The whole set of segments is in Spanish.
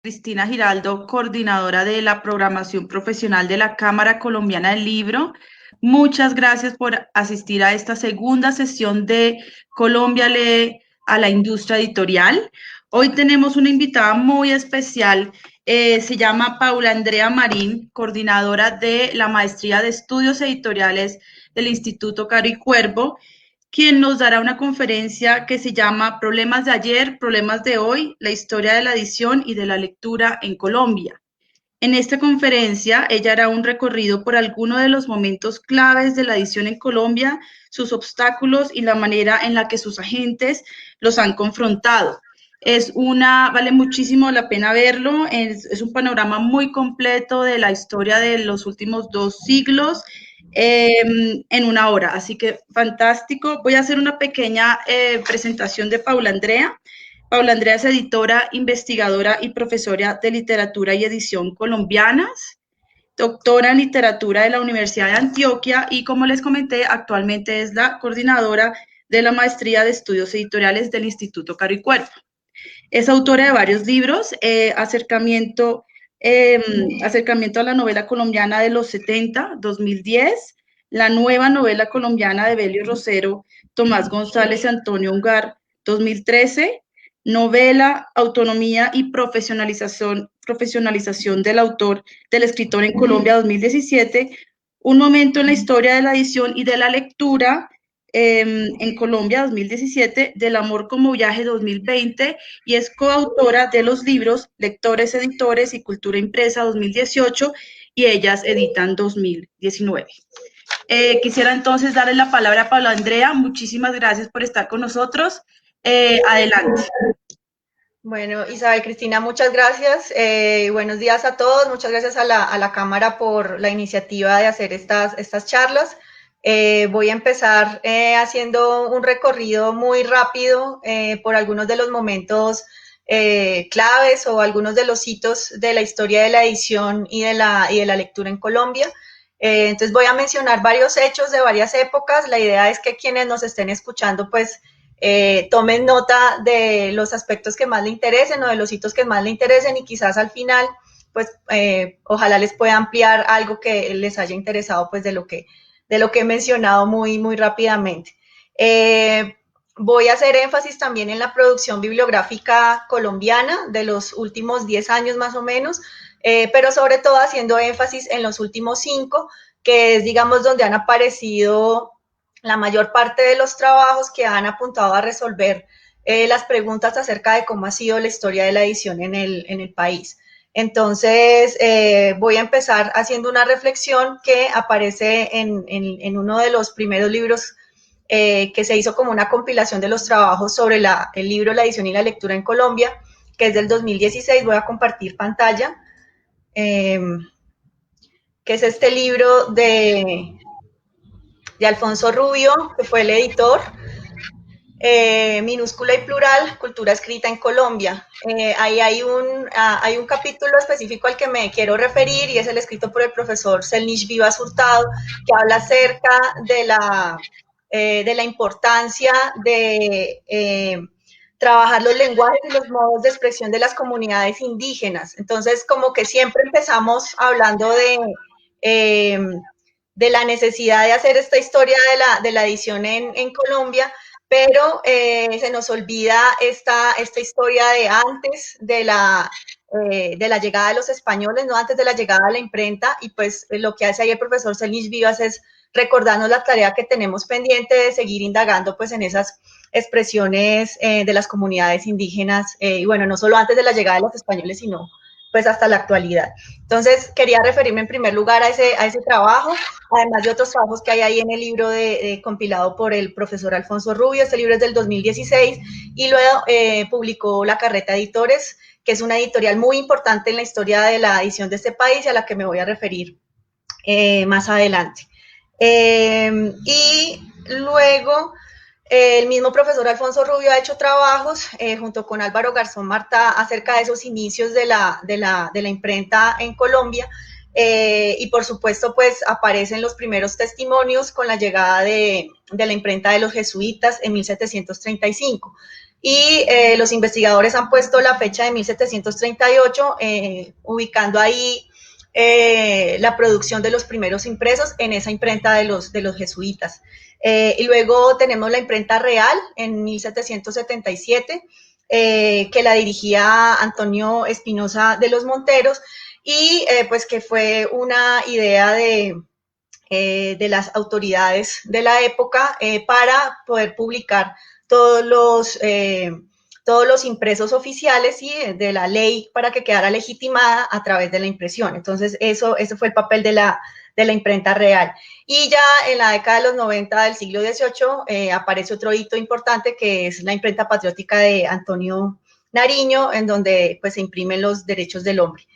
Cristina Giraldo, coordinadora de la programación profesional de la Cámara Colombiana del Libro. Muchas gracias por asistir a esta segunda sesión de Colombia Lee a la industria editorial. Hoy tenemos una invitada muy especial, se llama Paula Andrea Marín, coordinadora de la Maestría de Estudios Editoriales del Instituto Caro y Cuervo, quien nos dará una conferencia que se llama Problemas de ayer, problemas de hoy, la historia de la edición y de la lectura en Colombia. En esta conferencia, ella hará un recorrido por algunos de los momentos claves de la edición en Colombia, sus obstáculos y la manera en la que sus agentes los han confrontado. Vale muchísimo la pena verlo, es un panorama muy completo de la historia de los últimos 2 siglos en una hora, así que fantástico. Voy a hacer una pequeña presentación de Paula Andrea. Paula Andrea es editora, investigadora y profesora de literatura y edición colombianas, doctora en literatura de la Universidad de Antioquia y, como les comenté, actualmente es la coordinadora de la maestría de estudios editoriales del Instituto Caro y Cuervo. Es autora de varios libros, acercamiento a la novela colombiana de los 70, 2010, la nueva novela colombiana de Belio Rosero, Tomás González y Antonio Ungar, 2013, novela, autonomía y profesionalización del escritor en Colombia, 2017, un momento en la historia de la edición y de la lectura en Colombia, 2017, Del amor como viaje, 2020, y es coautora de los libros Lectores, Editores y Cultura Impresa, 2018, y ellas editan 2019. Quisiera entonces darle la palabra a Paula Andrea. Muchísimas gracias por estar con nosotros. Adelante. Bueno, Isabel Cristina, muchas gracias. Buenos días a todos. Muchas gracias a la Cámara por la iniciativa de hacer estas charlas. Voy a empezar haciendo un recorrido muy rápido por algunos de los momentos claves o algunos de los hitos de la historia de la edición y de la lectura en Colombia. Entonces voy a mencionar varios hechos de varias épocas. La idea es que quienes nos estén escuchando, pues, tomen nota de los aspectos que más le interesen o de los hitos que más le interesen y quizás al final, pues, ojalá les pueda ampliar algo que les haya interesado, pues, de lo que he mencionado muy, muy rápidamente. Voy a hacer énfasis también en la producción bibliográfica colombiana de los últimos 10 años más o menos, pero sobre todo haciendo énfasis en los últimos 5, que es, digamos, donde han aparecido la mayor parte de los trabajos que han apuntado a resolver las preguntas acerca de cómo ha sido la historia de la edición en el país. Entonces, voy a empezar haciendo una reflexión que aparece en uno de los primeros libros que se hizo como una compilación de los trabajos sobre el libro La edición y la lectura en Colombia, que es del 2016. Voy a compartir pantalla, que es este libro de Alfonso Rubio, que fue el editor, minúscula y plural, cultura escrita en Colombia. Ahí hay un capítulo específico al que me quiero referir y es el escrito por el profesor Selnish Vivas Hurtado, que habla acerca de la importancia de trabajar los lenguajes y los modos de expresión de las comunidades indígenas. Entonces, como que siempre empezamos hablando de la necesidad de hacer esta historia de la edición en Colombia, pero se nos olvida esta historia de antes de la llegada de los españoles, no antes de la llegada de la imprenta, y pues lo que hace ahí el profesor Selnish Vivas es recordarnos la tarea que tenemos pendiente de seguir indagando pues en esas expresiones de las comunidades indígenas, y bueno, no solo antes de la llegada de los españoles, sino pues hasta la actualidad. Entonces, quería referirme en primer lugar a ese trabajo, además de otros trabajos que hay ahí en el libro compilado por el profesor Alfonso Rubio. Este libro es del 2016 y luego publicó La Carreta Editores, que es una editorial muy importante en la historia de la edición de este país y a la que me voy a referir más adelante. Y luego el mismo profesor Alfonso Rubio ha hecho trabajos junto con Álvaro Garzón Martá acerca de esos inicios de la imprenta en Colombia, y por supuesto, pues aparecen los primeros testimonios con la llegada de la imprenta de los jesuitas en 1735. Y los investigadores han puesto la fecha de 1738, ubicando ahí la producción de los primeros impresos en esa imprenta de los jesuitas. Y luego tenemos la imprenta real en 1777, que la dirigía Antonio Espinosa de los Monteros, y pues que fue una idea de las autoridades de la época para poder publicar todos los impresos oficiales y de la ley para que quedara legitimada a través de la impresión. Entonces, ese fue el papel de la imprenta real. Y ya en la década de los 90 del siglo XVIII aparece otro hito importante, que es la imprenta patriótica de Antonio Nariño, en donde pues se imprimen los derechos del hombre.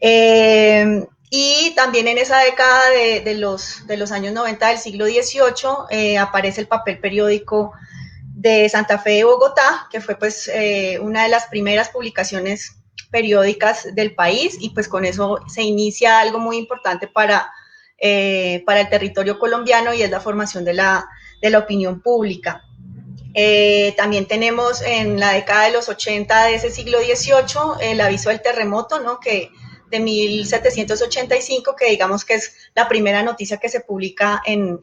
Y también en esa década de los años 90 del siglo XVIII aparece el papel periódico de Santa Fe de Bogotá, que fue pues una de las primeras publicaciones periódicas del país, y pues con eso se inicia algo muy importante para el territorio colombiano, y es la formación de la opinión pública. También tenemos en la década de los 80 de ese siglo XVIII el aviso del terremoto, ¿no? Que de 1785, que digamos que es la primera noticia que se publica en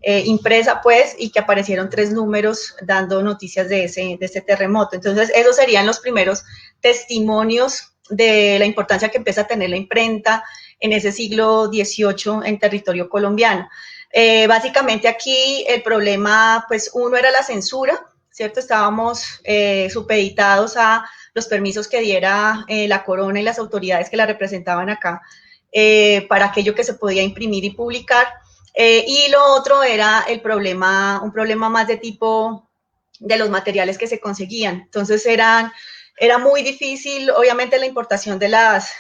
impresa, pues, y que aparecieron 3 números dando noticias de ese terremoto. Entonces, esos serían los primeros testimonios de la importancia que empieza a tener la imprenta en ese siglo XVIII en territorio colombiano. Básicamente aquí el problema, pues, uno era la censura, ¿cierto? Estábamos supeditados a los permisos que diera la corona y las autoridades que la representaban acá para aquello que se podía imprimir y publicar. Y lo otro era un problema más de tipo de los materiales que se conseguían. Entonces era muy difícil, obviamente, la importación de las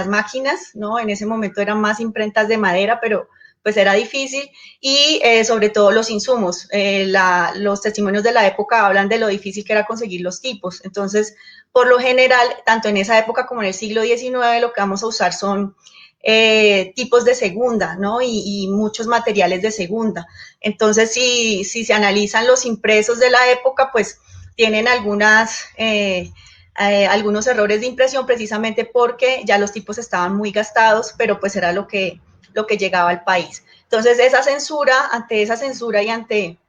máquinas, ¿no? En ese momento eran más imprentas de madera, pero pues era difícil, y sobre todo los insumos. Los testimonios de la época hablan de lo difícil que era conseguir los tipos. Entonces, por lo general, tanto en esa época como en el siglo XIX, lo que vamos a usar son tipos de segunda, ¿no? Y muchos materiales de segunda. Entonces, si se analizan los impresos de la época, pues tienen algunos errores de impresión, precisamente porque ya los tipos estaban muy gastados, pero pues era lo que llegaba al país. Entonces, ante esa censura y ante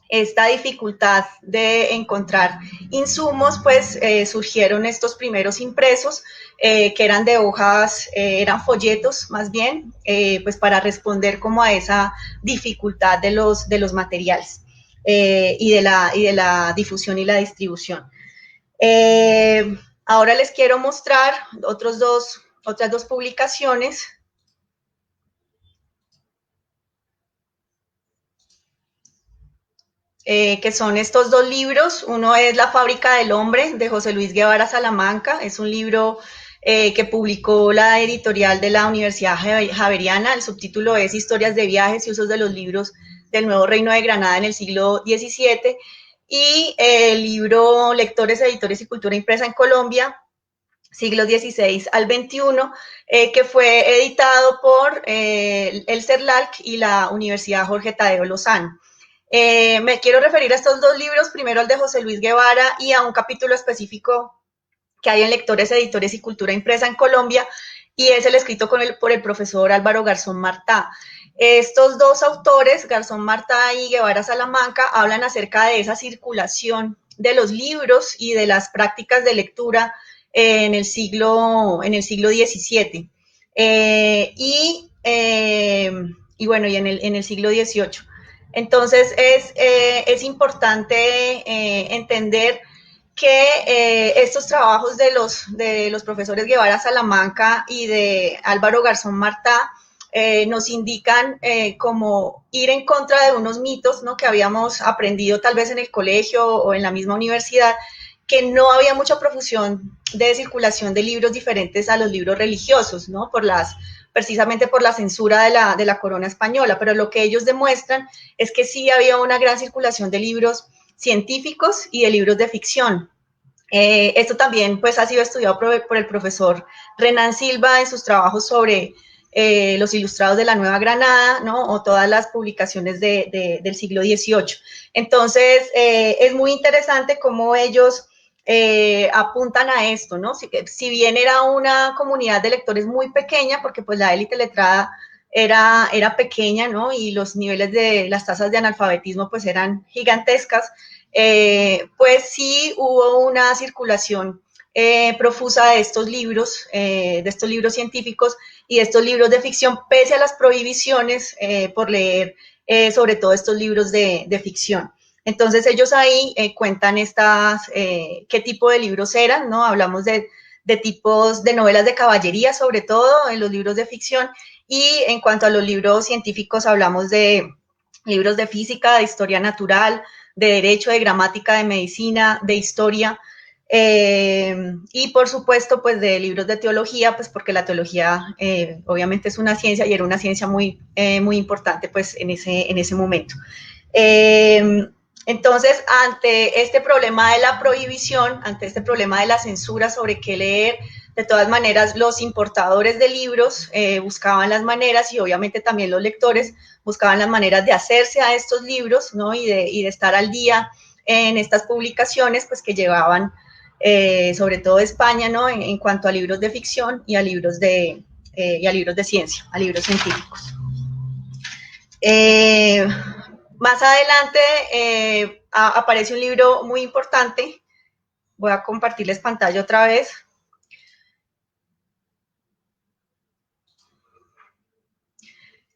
esta dificultad de encontrar insumos, pues surgieron estos primeros impresos que eran de hojas, eran folletos más bien, pues para responder como a esa dificultad de los materiales y de la difusión y la distribución. Ahora les quiero mostrar otras dos publicaciones. Que son estos 2 libros. Uno es La fábrica del hombre, de José Luis Guevara Salamanca. Es un libro que publicó la editorial de la Universidad Javeriana. El subtítulo es Historias de viajes y usos de los libros del Nuevo Reino de Granada en el siglo XVII. Y el libro Lectores, Editores y Cultura Impresa en Colombia, siglos XVI al XXI, que fue editado por el CERLAC y la Universidad Jorge Tadeo Lozano. Me quiero referir a estos 2 libros, primero al de José Luis Guevara y a un capítulo específico que hay en Lectores, Editores y Cultura Impresa en Colombia, y es el escrito por el profesor Álvaro Garzón Martá. Estos 2 autores, Garzón Martá y Guevara Salamanca, hablan acerca de esa circulación de los libros y de las prácticas de lectura en el siglo XVII y bueno, y en el siglo XVIII. Entonces, es importante entender que estos trabajos de los profesores Guevara Salamanca y de Álvaro Garzón Martá nos indican cómo ir en contra de unos mitos, ¿no?, que habíamos aprendido tal vez en el colegio o en la misma universidad, que no había mucha profusión de circulación de libros diferentes a los libros religiosos, ¿no?, precisamente por la censura de la corona española, pero lo que ellos demuestran es que sí había una gran circulación de libros científicos y de libros de ficción. Esto también pues ha sido estudiado por el profesor Renan Silva en sus trabajos sobre los ilustrados de la Nueva Granada, ¿no? O todas las publicaciones del siglo XVIII. Entonces, es muy interesante cómo ellos apuntan a esto, ¿no? Si bien era una comunidad de lectores muy pequeña, porque pues la élite letrada era pequeña, ¿no? Y los niveles de las tasas de analfabetismo pues eran gigantescas, pues sí hubo una circulación profusa de estos libros científicos y de estos libros de ficción, pese a las prohibiciones por leer sobre todo estos libros de ficción. Entonces ellos ahí cuentan qué tipo de libros eran, ¿no? Hablamos de tipos de novelas de caballería, sobre todo en los libros de ficción, y en cuanto a los libros científicos hablamos de libros de física, de historia natural, de derecho, de gramática, de medicina, de historia, y por supuesto, pues de libros de teología, pues porque la teología obviamente es una ciencia y era una ciencia muy importante pues en ese momento. Entonces, ante este problema de la prohibición, ante este problema de la censura sobre qué leer, de todas maneras, los importadores de libros buscaban las maneras y obviamente también los lectores buscaban las maneras de hacerse a estos libros, ¿no? Y de estar al día en estas publicaciones, pues que llevaban sobre todo España, ¿no? En cuanto a libros de ficción y a libros de ciencia, a libros científicos. Más adelante aparece un libro muy importante. Voy a compartirles pantalla otra vez.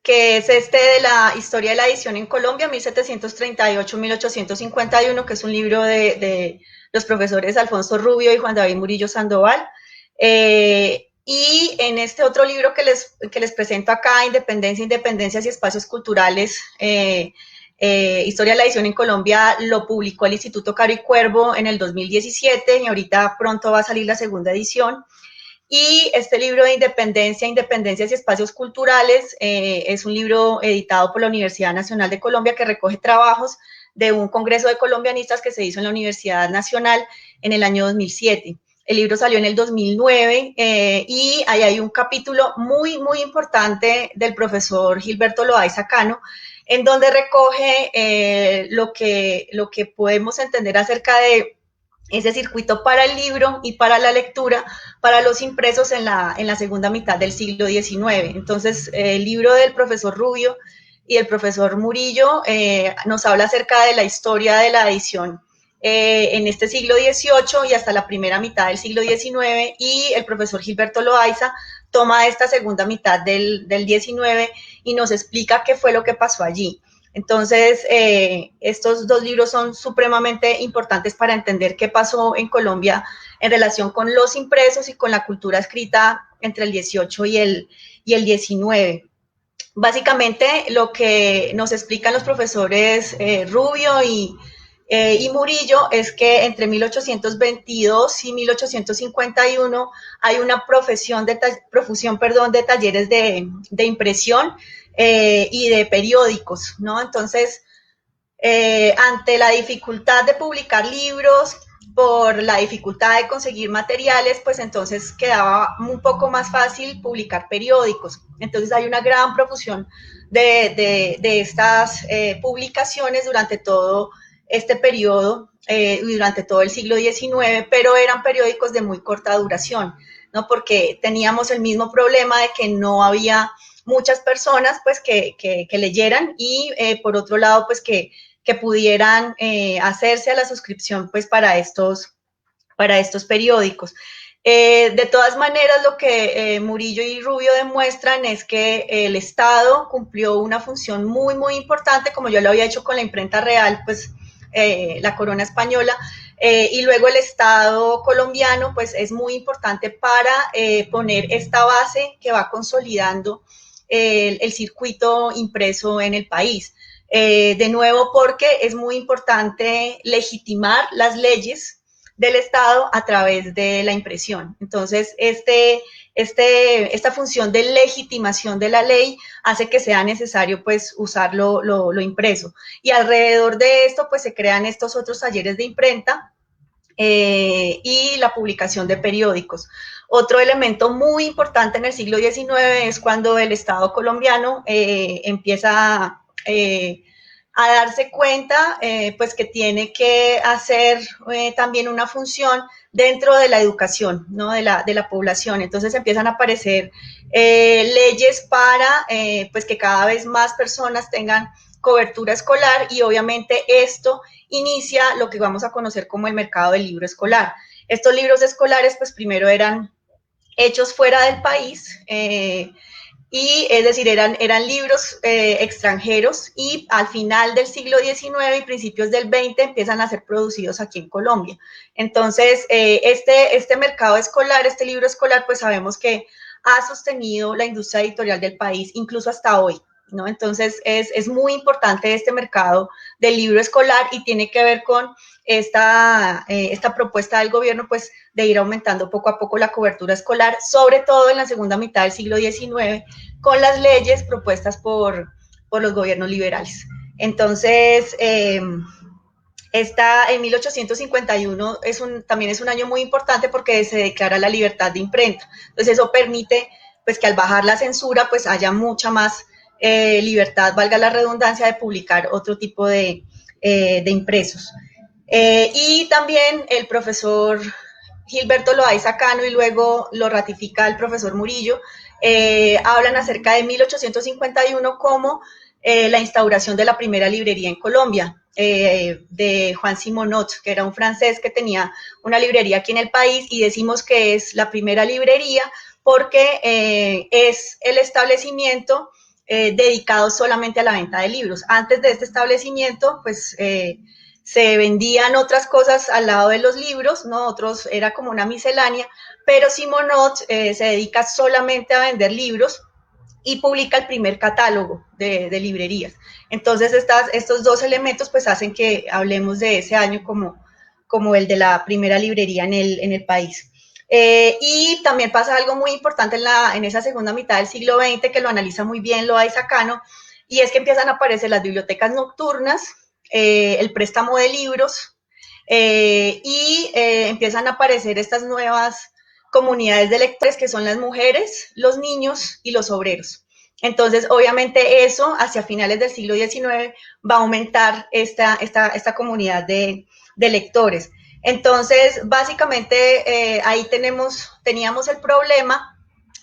Que es de la historia de la edición en Colombia, 1738-1851, que es un libro de los profesores Alfonso Rubio y Juan David Murillo Sandoval. Y en este otro libro que les presento acá, Independencia, Independencias y Espacios Culturales, Historia de la edición en Colombia, lo publicó el Instituto Caro y Cuervo en el 2017 y ahorita pronto va a salir la segunda edición. Y este libro de Independencia, Independencias y Espacios Culturales es un libro editado por la Universidad Nacional de Colombia que recoge trabajos de un congreso de colombianistas que se hizo en la Universidad Nacional en el año 2007. El libro salió en el 2009 y ahí hay un capítulo muy importante del profesor Gilberto Loaiza Cano, en donde recoge lo que podemos entender acerca de ese circuito para el libro y para la lectura, para los impresos en la segunda mitad del siglo XIX. Entonces, el libro del profesor Rubio y el profesor Murillo nos habla acerca de la historia de la edición en este siglo XVIII y hasta la primera mitad del siglo XIX, y el profesor Gilberto Loaiza toma esta segunda mitad del XIX y nos explica qué fue lo que pasó allí. Entonces, estos dos libros son supremamente importantes para entender qué pasó en Colombia en relación con los impresos y con la cultura escrita entre el 18 y el 19. Básicamente, lo que nos explican los profesores Rubio y Murillo es que entre 1822 y 1851 hay una profusión de talleres de impresión y de periódicos, ¿no? Entonces, ante la dificultad de publicar libros, por la dificultad de conseguir materiales, pues entonces quedaba un poco más fácil publicar periódicos. Entonces hay una gran profusión de estas publicaciones durante todo este periodo y durante todo el siglo XIX, pero eran periódicos de muy corta duración, ¿no? Porque teníamos el mismo problema de que no había muchas personas pues que leyeran y por otro lado pues que pudieran hacerse a la suscripción pues para estos periódicos. De todas maneras, lo que Murillo y Rubio demuestran es que el Estado cumplió una función muy importante, como yo lo había hecho con la imprenta real, pues la corona española, y luego el Estado colombiano, pues es muy importante para poner esta base que va consolidando el circuito impreso en el país. De nuevo, porque es muy importante legitimar las leyes del Estado a través de la impresión. Entonces, esta función de legitimación de la ley hace que sea necesario pues usar lo impreso. Y alrededor de esto pues se crean estos otros talleres de imprenta y la publicación de periódicos. Otro elemento muy importante en el siglo XIX es cuando el Estado colombiano empieza a darse cuenta pues que tiene que hacer también una función dentro de la educación, ¿no? de la población. Entonces empiezan a aparecer leyes para pues que cada vez más personas tengan cobertura escolar, y obviamente esto inicia lo que vamos a conocer como el mercado del libro escolar. Estos libros escolares pues primero eran hechos fuera del país, y es decir, eran libros extranjeros, y al final del siglo XIX y principios del XX empiezan a ser producidos aquí en Colombia. Entonces, este mercado escolar, este libro escolar, pues sabemos que ha sostenido la industria editorial del país incluso hasta hoy, ¿no? Entonces, es muy importante este mercado del libro escolar, y tiene que ver con esta propuesta del gobierno, pues, de ir aumentando poco a poco la cobertura escolar, sobre todo en la segunda mitad del siglo XIX, con las leyes propuestas por los gobiernos liberales. Entonces, en 1851 también es un año muy importante porque se declara la libertad de imprenta. Entonces, eso permite pues, que al bajar la censura pues, haya mucha más libertad, valga la redundancia, de publicar otro tipo de impresos. Y también el profesor Gilberto Loaiza Cano, y luego lo ratifica el profesor Murillo, hablan acerca de 1851 como la instauración de la primera librería en Colombia, de Juan Simonot, que era un francés que tenía una librería aquí en el país, y decimos que es la primera librería porque es el establecimiento dedicado solamente a la venta de libros. Antes de este establecimiento, pues se vendían otras cosas al lado de los libros, ¿no? Otros era como una miscelánea, pero Simonot se dedica solamente a vender libros y publica el primer catálogo de librerías. Entonces, estos dos elementos pues hacen que hablemos de ese año como el de la primera librería en el país. Y también pasa algo muy importante en esa segunda mitad del siglo XX, que lo analiza muy bien Loaiza Cano, y es que empiezan a aparecer las bibliotecas nocturnas, el préstamo de libros, y empiezan a aparecer estas nuevas comunidades de lectores, que son las mujeres, los niños y los obreros. Entonces, obviamente eso hacia finales del siglo XIX va a aumentar esta comunidad de lectores. Entonces, básicamente ahí teníamos el problema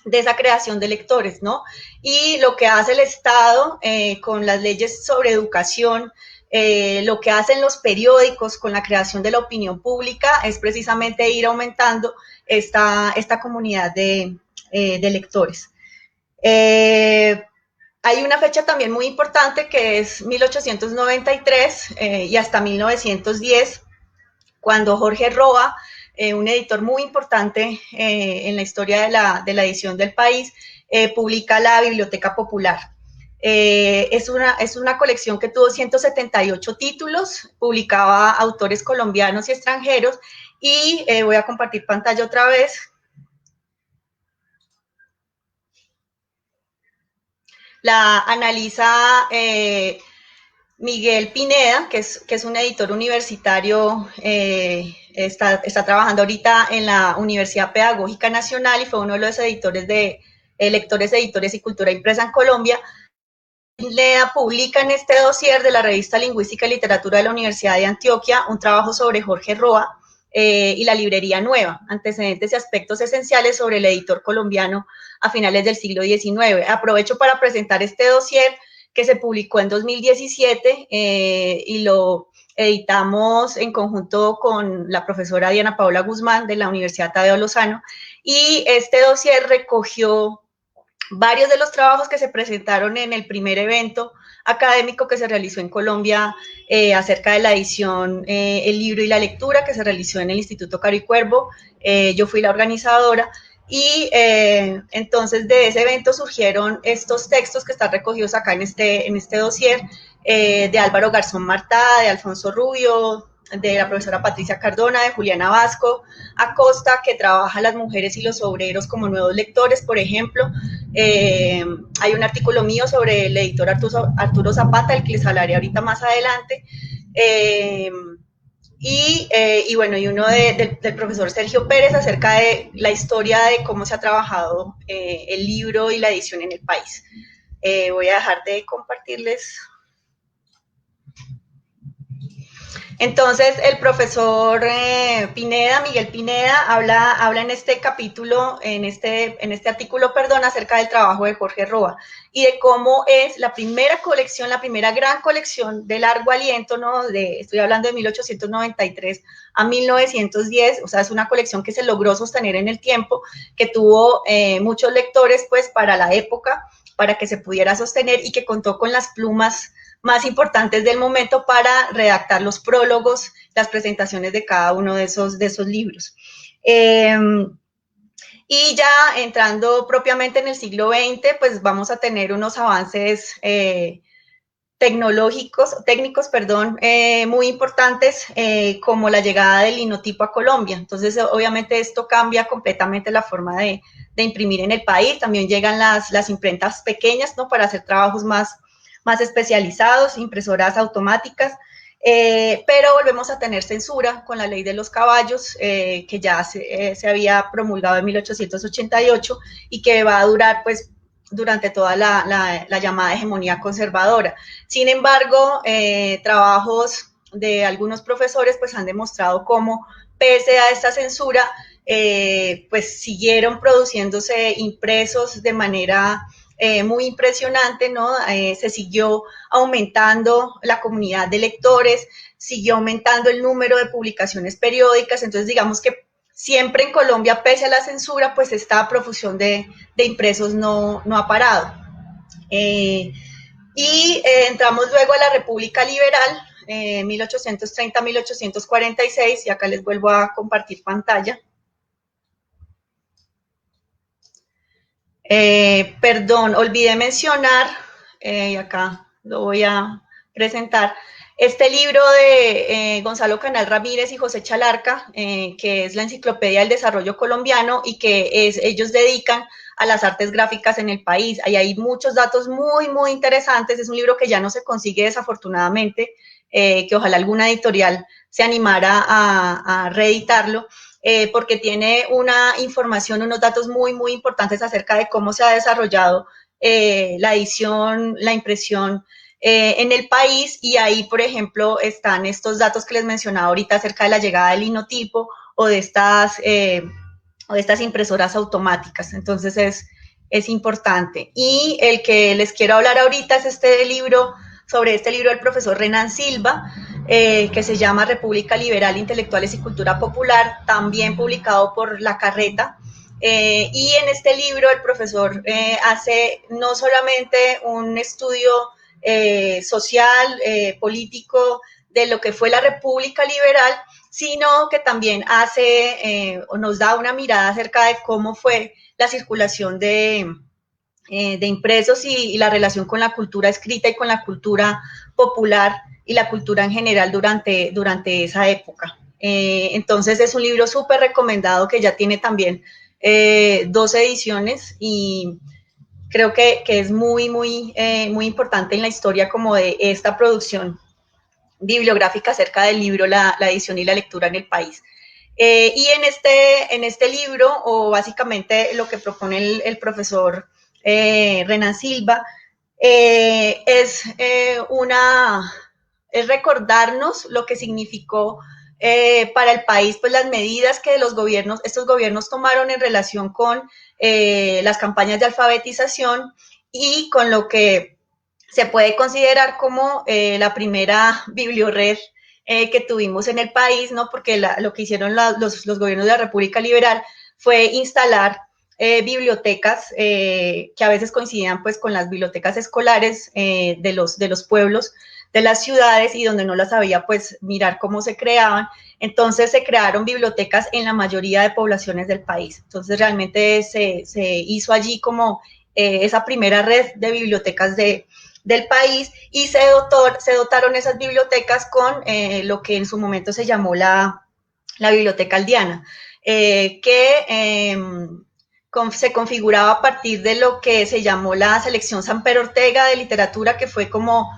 de esa creación de lectores, ¿no? Y lo que hace el Estado con las leyes sobre educación, lo que hacen los periódicos con la creación de la opinión pública, es precisamente ir aumentando esta comunidad de lectores. Hay una fecha también muy importante que es 1893 y hasta 1910, cuando Jorge Roa, un editor muy importante en la historia de la edición del país, publica la Biblioteca Popular. Es una colección que tuvo 178 títulos, publicaba autores colombianos y extranjeros, y voy a compartir pantalla otra vez. La analiza Miguel Pineda, que es un editor universitario, está trabajando ahorita en la Universidad Pedagógica Nacional, y fue uno de los editores lectores, editores y cultura impresa en Colombia. Pineda publica en este dossier de la revista Lingüística y Literatura de la Universidad de Antioquia un trabajo sobre Jorge Roa y la librería nueva, antecedentes y aspectos esenciales sobre el editor colombiano a finales del siglo XIX. Aprovecho para presentar este dossier que se publicó en 2017 y lo editamos en conjunto con la profesora Diana Paola Guzmán de la Universidad Tadeo Lozano, y este dossier recogió varios de los trabajos que se presentaron en el primer evento académico que se realizó en Colombia acerca de la edición El libro y la lectura, que se realizó en el Instituto Caro y Cuervo. Yo fui la organizadora, y entonces de ese evento surgieron estos textos que están recogidos acá en este dossier, de Álvaro Garzón Martá, de Alfonso Rubio, de la profesora Patricia Cardona, de Juliana Vasco Acosta, que trabaja las mujeres y los obreros como nuevos lectores, por ejemplo. Hay un artículo mío sobre el editor Arturo Zapata, el que les hablaré ahorita más adelante. Y y bueno, y uno del profesor Sergio Pérez acerca de la historia de cómo se ha trabajado el libro y la edición en el país. Voy a dejar de compartirles. Entonces, el profesor Pineda, Miguel Pineda, habla en este capítulo, en este artículo, perdón, acerca del trabajo de Jorge Roa y de cómo es la primera colección, la primera gran colección de largo aliento, ¿no? Estoy hablando de 1893 a 1910, o sea, es una colección que se logró sostener en el tiempo, que tuvo muchos lectores, pues, para la época, para que se pudiera sostener y que contó con las plumas más importantes del momento para redactar los prólogos, las presentaciones de cada uno de esos libros. Y ya entrando propiamente en el siglo XX, pues vamos a tener unos avances técnicos, muy importantes, como la llegada del linotipo a Colombia. Entonces, obviamente esto cambia completamente la forma de imprimir en el país. También llegan las imprentas pequeñas, ¿no? Para hacer trabajos más especializados, impresoras automáticas, pero volvemos a tener censura con la ley de los caballos, que ya se había promulgado en 1888 y que va a durar, pues, durante toda la llamada hegemonía conservadora. Sin embargo, trabajos de algunos profesores pues han demostrado cómo, pese a esta censura, pues siguieron produciéndose impresos de manera muy impresionante, ¿no? Se siguió aumentando la comunidad de lectores, siguió aumentando el número de publicaciones periódicas, entonces digamos que siempre en Colombia, pese a la censura, pues esta profusión de impresos no ha parado. Entramos luego a la República Liberal, 1830-1846, y acá les vuelvo a compartir pantalla. Perdón, olvidé mencionar, y acá lo voy a presentar, este libro de Gonzalo Canal Ramírez y José Chalarca, que es la Enciclopedia del Desarrollo Colombiano y que ellos dedican a las artes gráficas en el país. Ahí hay muchos datos muy, muy interesantes. Es un libro que ya no se consigue desafortunadamente, que ojalá alguna editorial se animara a reeditarlo. Porque tiene una información, unos datos muy, muy importantes acerca de cómo se ha desarrollado la edición, la impresión en el país, y ahí, por ejemplo, están estos datos que les mencionaba ahorita acerca de la llegada del linotipo o de estas impresoras automáticas. Entonces es importante. Y el que les quiero hablar ahorita es sobre este libro del profesor Renan Silva, que se llama República Liberal, Intelectuales y Cultura Popular, también publicado por La Carreta. Y en este libro el profesor hace no solamente un estudio social, político, de lo que fue la República Liberal, sino que también nos da una mirada acerca de cómo fue la circulación de impresos y la relación con la cultura escrita y con la cultura popular y la cultura en general durante esa época. Entonces es un libro súper recomendado que ya tiene también 2 ediciones y creo que es muy, muy, muy importante en la historia como de esta producción bibliográfica acerca del libro, la edición y la lectura en el país. Y en este libro, o básicamente lo que propone el profesor Renan Silva, es recordarnos lo que significó para el país, pues las medidas que estos gobiernos tomaron en relación con las campañas de alfabetización y con lo que se puede considerar como la primera bibliored que tuvimos en el país, ¿no? Porque lo que hicieron los gobiernos de la República Liberal fue instalar bibliotecas que a veces coincidían pues con las bibliotecas escolares de los pueblos, de las ciudades, y donde no las había, pues mirar cómo se creaban. Entonces se crearon bibliotecas en la mayoría de poblaciones del país. Entonces realmente se hizo allí como esa primera red de bibliotecas del país, y se dotaron esas bibliotecas con lo que en su momento se llamó la Biblioteca Aldeana, que se configuraba a partir de lo que se llamó la Selección Samper Ortega de Literatura, que fue como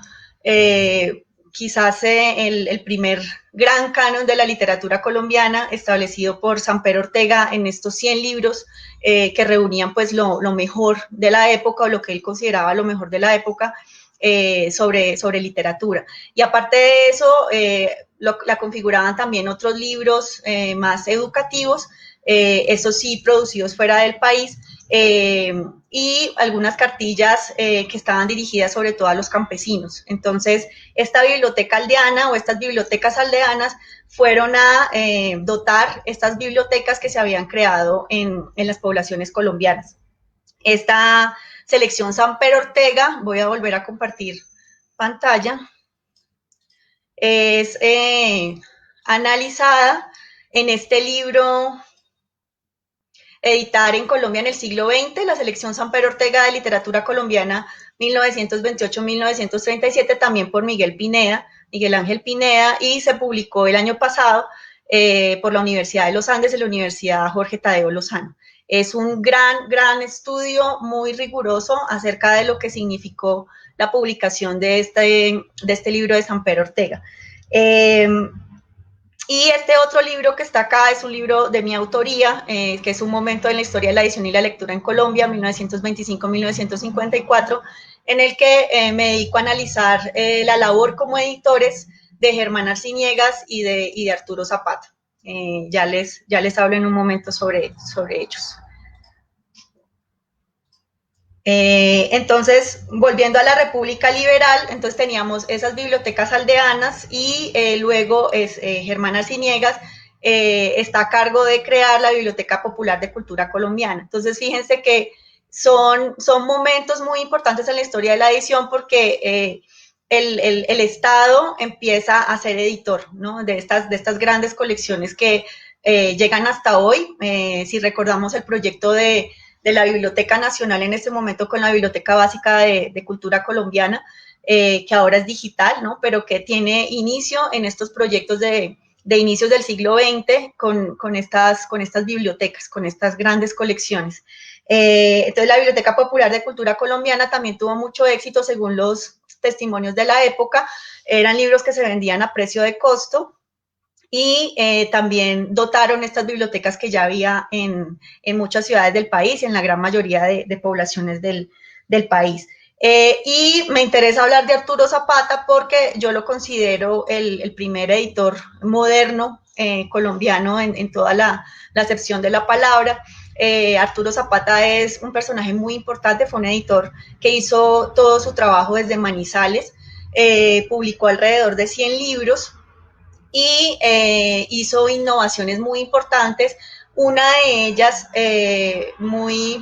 quizás el primer gran canon de la literatura colombiana, establecido por Samper Ortega en estos 100 libros que reunían pues lo mejor de la época, o lo que él consideraba lo mejor de la época, sobre literatura. Y aparte de eso, la configuraban también otros libros más educativos, esos sí producidos fuera del país, y algunas cartillas que estaban dirigidas sobre todo a los campesinos. Entonces, esta biblioteca aldeana o estas bibliotecas aldeanas fueron a dotar estas bibliotecas que se habían creado en las poblaciones colombianas. Esta selección Samper Ortega, voy a volver a compartir pantalla, es analizada en este libro Editar en Colombia en el siglo XX, la selección Samper Ortega de literatura colombiana 1928-1937, también por Miguel Ángel Pineda, y se publicó el año pasado por la Universidad de los Andes y la Universidad Jorge Tadeo Lozano. Es un gran estudio muy riguroso acerca de lo que significó la publicación de este libro de Samper Ortega. Y este otro libro que está acá es un libro de mi autoría, que es Un momento en la historia de la edición y la lectura en Colombia, 1925-1954, en el que me dedico a analizar la labor como editores de Germán Arciniegas y de Arturo Zapata. Ya les hablo en un momento sobre ellos. Entonces, volviendo a la República Liberal, entonces teníamos esas bibliotecas aldeanas y luego Germán Arciniegas está a cargo de crear la Biblioteca Popular de Cultura Colombiana. Entonces, fíjense que son momentos muy importantes en la historia de la edición, porque el Estado empieza a ser editor, ¿no?, de estas grandes colecciones que llegan hasta hoy. Si recordamos el proyecto de la Biblioteca Nacional en este momento con la Biblioteca Básica de Cultura Colombiana, que ahora es digital, ¿no?, pero que tiene inicio en estos proyectos de inicios del siglo XX con estas bibliotecas, con estas grandes colecciones. Entonces, la Biblioteca Popular de Cultura Colombiana también tuvo mucho éxito según los testimonios de la época. Eran libros que se vendían a precio de costo, y también dotaron estas bibliotecas que ya había en muchas ciudades del país y en la gran mayoría de poblaciones del país. Y me interesa hablar de Arturo Zapata porque yo lo considero el primer editor moderno colombiano en toda la acepción de la palabra. Arturo Zapata es un personaje muy importante, fue un editor que hizo todo su trabajo desde Manizales, publicó alrededor de 100 libros, y hizo innovaciones muy importantes. Una de ellas muy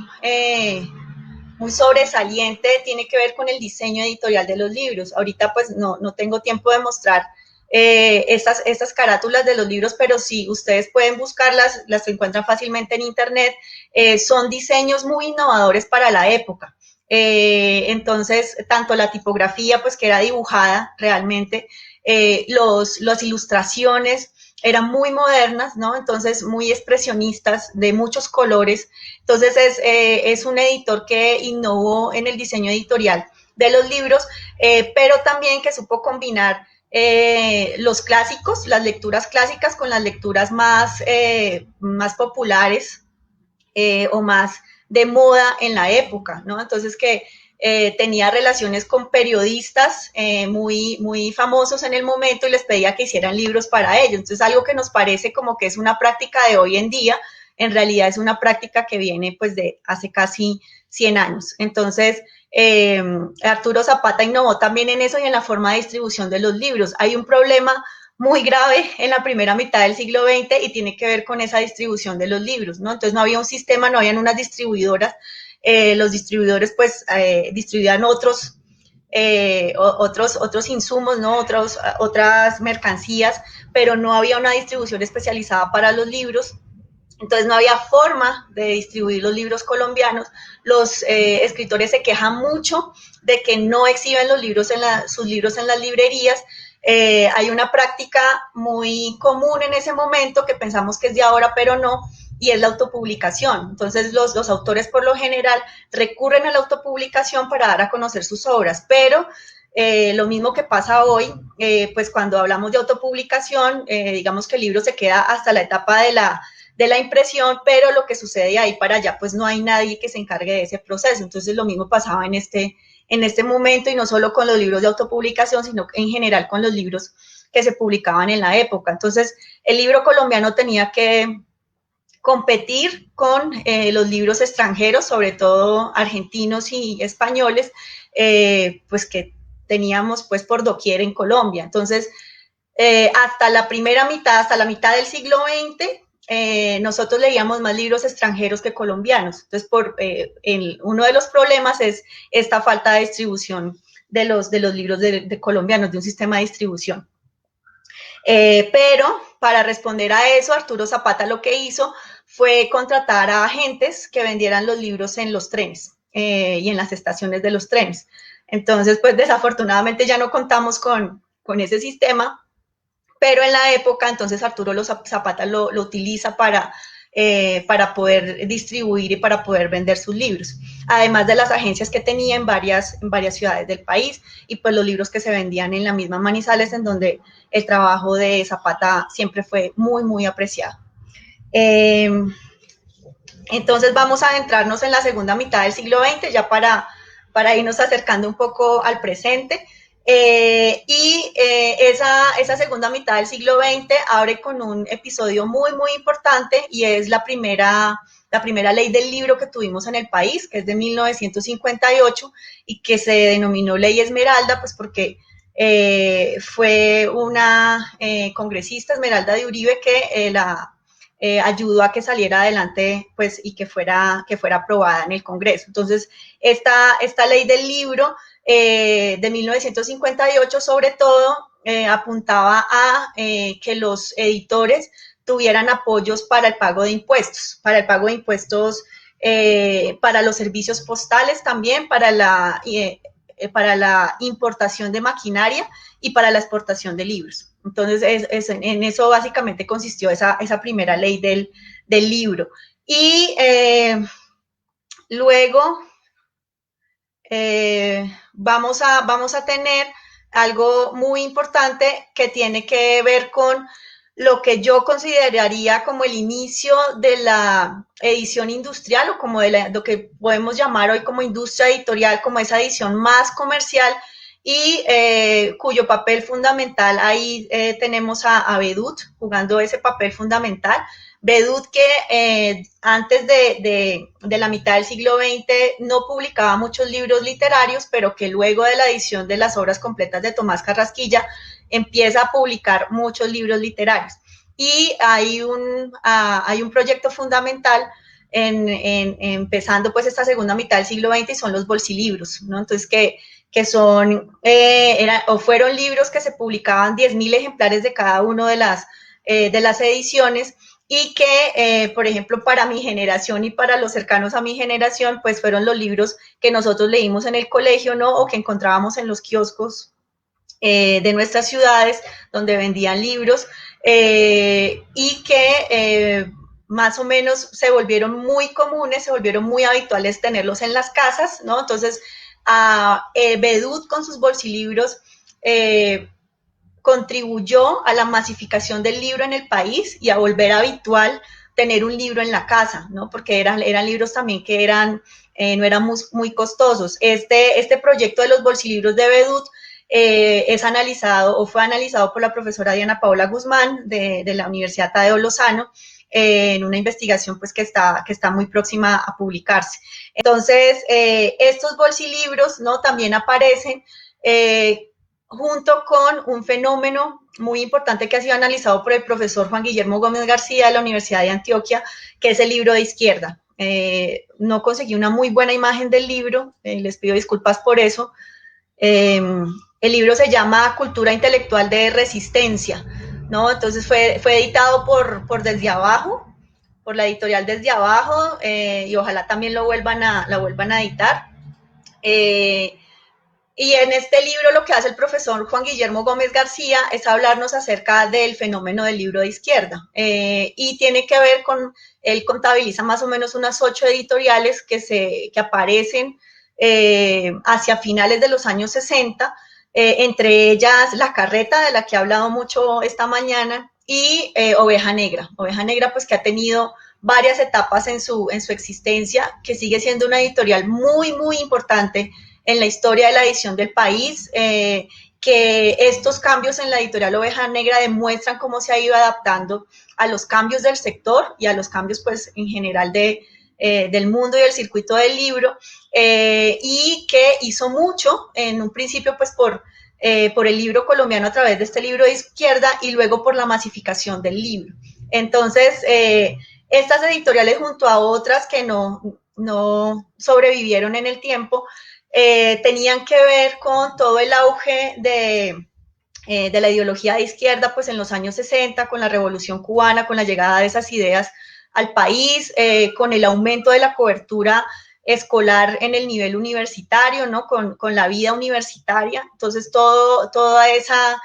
sobresaliente tiene que ver con el diseño editorial de los libros. Ahorita pues no tengo tiempo de mostrar estas carátulas de los libros, pero sí, ustedes pueden buscarlas, las encuentran fácilmente en internet. Son diseños muy innovadores para la época. Entonces, tanto la tipografía, pues que era dibujada realmente, las ilustraciones eran muy modernas, ¿no? Entonces, muy expresionistas, de muchos colores. Entonces, es un editor que innovó en el diseño editorial de los libros, pero también que supo combinar los clásicos, las lecturas clásicas, con las lecturas más populares o más de moda en la época, ¿no? Entonces, que tenía relaciones con periodistas muy famosos en el momento y les pedía que hicieran libros para ellos. Entonces, algo que nos parece como que es una práctica de hoy en día, en realidad es una práctica que viene pues de hace casi 100 años. Entonces, Arturo Zapata innovó también en eso y en la forma de distribución de los libros. Hay un problema muy grave en la primera mitad del siglo XX y tiene que ver con esa distribución de los libros, ¿no? Entonces, no había un sistema, no habían unas distribuidoras. Los distribuidores pues distribuían otros insumos, ¿no? Otras mercancías, pero no había una distribución especializada para los libros. Entonces no había forma de distribuir los libros colombianos. Los escritores se quejan mucho de que no exhiben sus libros en las librerías. Hay una práctica muy común en ese momento que pensamos que es de ahora, pero no, y es la autopublicación. Entonces los autores por lo general recurren a la autopublicación para dar a conocer sus obras, pero Lo mismo que pasa hoy, pues cuando hablamos de autopublicación, digamos que el libro se queda hasta la etapa de la impresión, pero lo que sucede de ahí para allá, pues no hay nadie que se encargue de ese proceso. Entonces lo mismo pasaba en este momento, y no solo con los libros de autopublicación, sino en general con los libros que se publicaban en la época. Entonces el libro colombiano tenía que competir con los libros extranjeros, sobre todo argentinos y españoles, pues que teníamos pues por doquier en Colombia. Entonces, hasta la primera mitad, hasta la mitad del siglo XX, nosotros leíamos más libros extranjeros que colombianos. Entonces, uno de los problemas es esta falta de distribución de los libros de colombianos, de un sistema de distribución. Pero para responder a eso, Arturo Zapata lo que hizo fue contratar a agentes que vendieran los libros en los trenes y en las estaciones de los trenes. Entonces, pues desafortunadamente ya no contamos con ese sistema, pero en la época, entonces Arturo Zapata lo utiliza para poder distribuir y para poder vender sus libros, además de las agencias que tenía en varias ciudades del país, y pues los libros que se vendían en la misma Manizales, en donde el trabajo de Zapata siempre fue muy, muy apreciado. Entonces vamos a adentrarnos en la segunda mitad del siglo XX, ya para irnos acercando un poco al presente. Esa segunda mitad del siglo XX abre con un episodio muy, muy importante, y es la primera ley del libro que tuvimos en el país, que es de 1958, y que se denominó Ley Esmeralda, pues porque fue una congresista, Esmeralda de Uribe, que ayudó a que saliera adelante, pues, y que fuera aprobada en el Congreso. Entonces, esta ley del libro de 1958, sobre todo, apuntaba a que los editores tuvieran apoyos para el pago de impuestos, para los servicios postales también, para la importación de maquinaria y para la exportación de libros. Entonces, en eso básicamente consistió esa primera ley del libro. Y luego vamos a tener algo muy importante que tiene que ver con lo que yo consideraría como el inicio de la edición industrial, o como de lo que podemos llamar hoy como industria editorial, como esa edición más comercial, y cuyo papel fundamental ahí tenemos a Bedut jugando ese papel fundamental. Bedut, que antes de la mitad del siglo XX no publicaba muchos libros literarios, pero que luego de la edición de las obras completas de Tomás Carrasquilla empieza a publicar muchos libros literarios. Y hay un proyecto fundamental empezando pues esta segunda mitad del siglo XX, y son los bolsilibros, ¿no? Entonces, que son, fueron libros que se publicaban 10.000 ejemplares de cada una de las ediciones, y que, por ejemplo, para mi generación y para los cercanos a mi generación, pues fueron los libros que nosotros leímos en el colegio, ¿no? O que encontrábamos en los kioscos de nuestras ciudades, donde vendían libros, y que más o menos se volvieron muy comunes, se volvieron muy habituales tenerlos en las casas, ¿no? Entonces, Bedut con sus bolsilibros contribuyó a la masificación del libro en el país y a volver habitual tener un libro en la casa, ¿no? Porque eran libros también que no eran muy costosos. Este proyecto de los bolsilibros de Bedut es analizado, o fue analizado, por la profesora Diana Paola Guzmán de la Universidad Tadeo Lozano, en una investigación pues que está muy próxima a publicarse. Entonces, estos bolsilibros, ¿no? También aparecen junto con un fenómeno muy importante que ha sido analizado por el profesor Juan Guillermo Gómez García de la Universidad de Antioquia, que es el libro de izquierda. No conseguí una muy buena imagen del libro, les pido disculpas por eso. El libro se llama Cultura Intelectual de Resistencia, ¿no? Entonces fue editado por Desde Abajo, por la editorial Desde Abajo, y ojalá también lo vuelvan a editar. Y en este libro lo que hace el profesor Juan Guillermo Gómez García es hablarnos acerca del fenómeno del libro de izquierda, y tiene que ver con, él contabiliza más o menos unas 8 editoriales que aparecen hacia finales de los años 60, entre ellas La Carreta, de la que he hablado mucho esta mañana, y Oveja Negra. Oveja Negra, pues que ha tenido varias etapas en su existencia, que sigue siendo una editorial muy, muy importante en la historia de la edición del país, que estos cambios en la editorial Oveja Negra demuestran cómo se ha ido adaptando a los cambios del sector y a los cambios, pues, en general del mundo y del circuito del libro, y que hizo mucho en un principio, pues, por el libro colombiano a través de este libro de izquierda y luego por la masificación del libro. Entonces, estas editoriales junto a otras que no sobrevivieron en el tiempo, tenían que ver con todo el auge de la ideología de izquierda, pues en los años 60, con la Revolución Cubana, con la llegada de esas ideas al país, con el aumento de la cobertura escolar en el nivel universitario, ¿no? Con la vida universitaria. Entonces, toda esa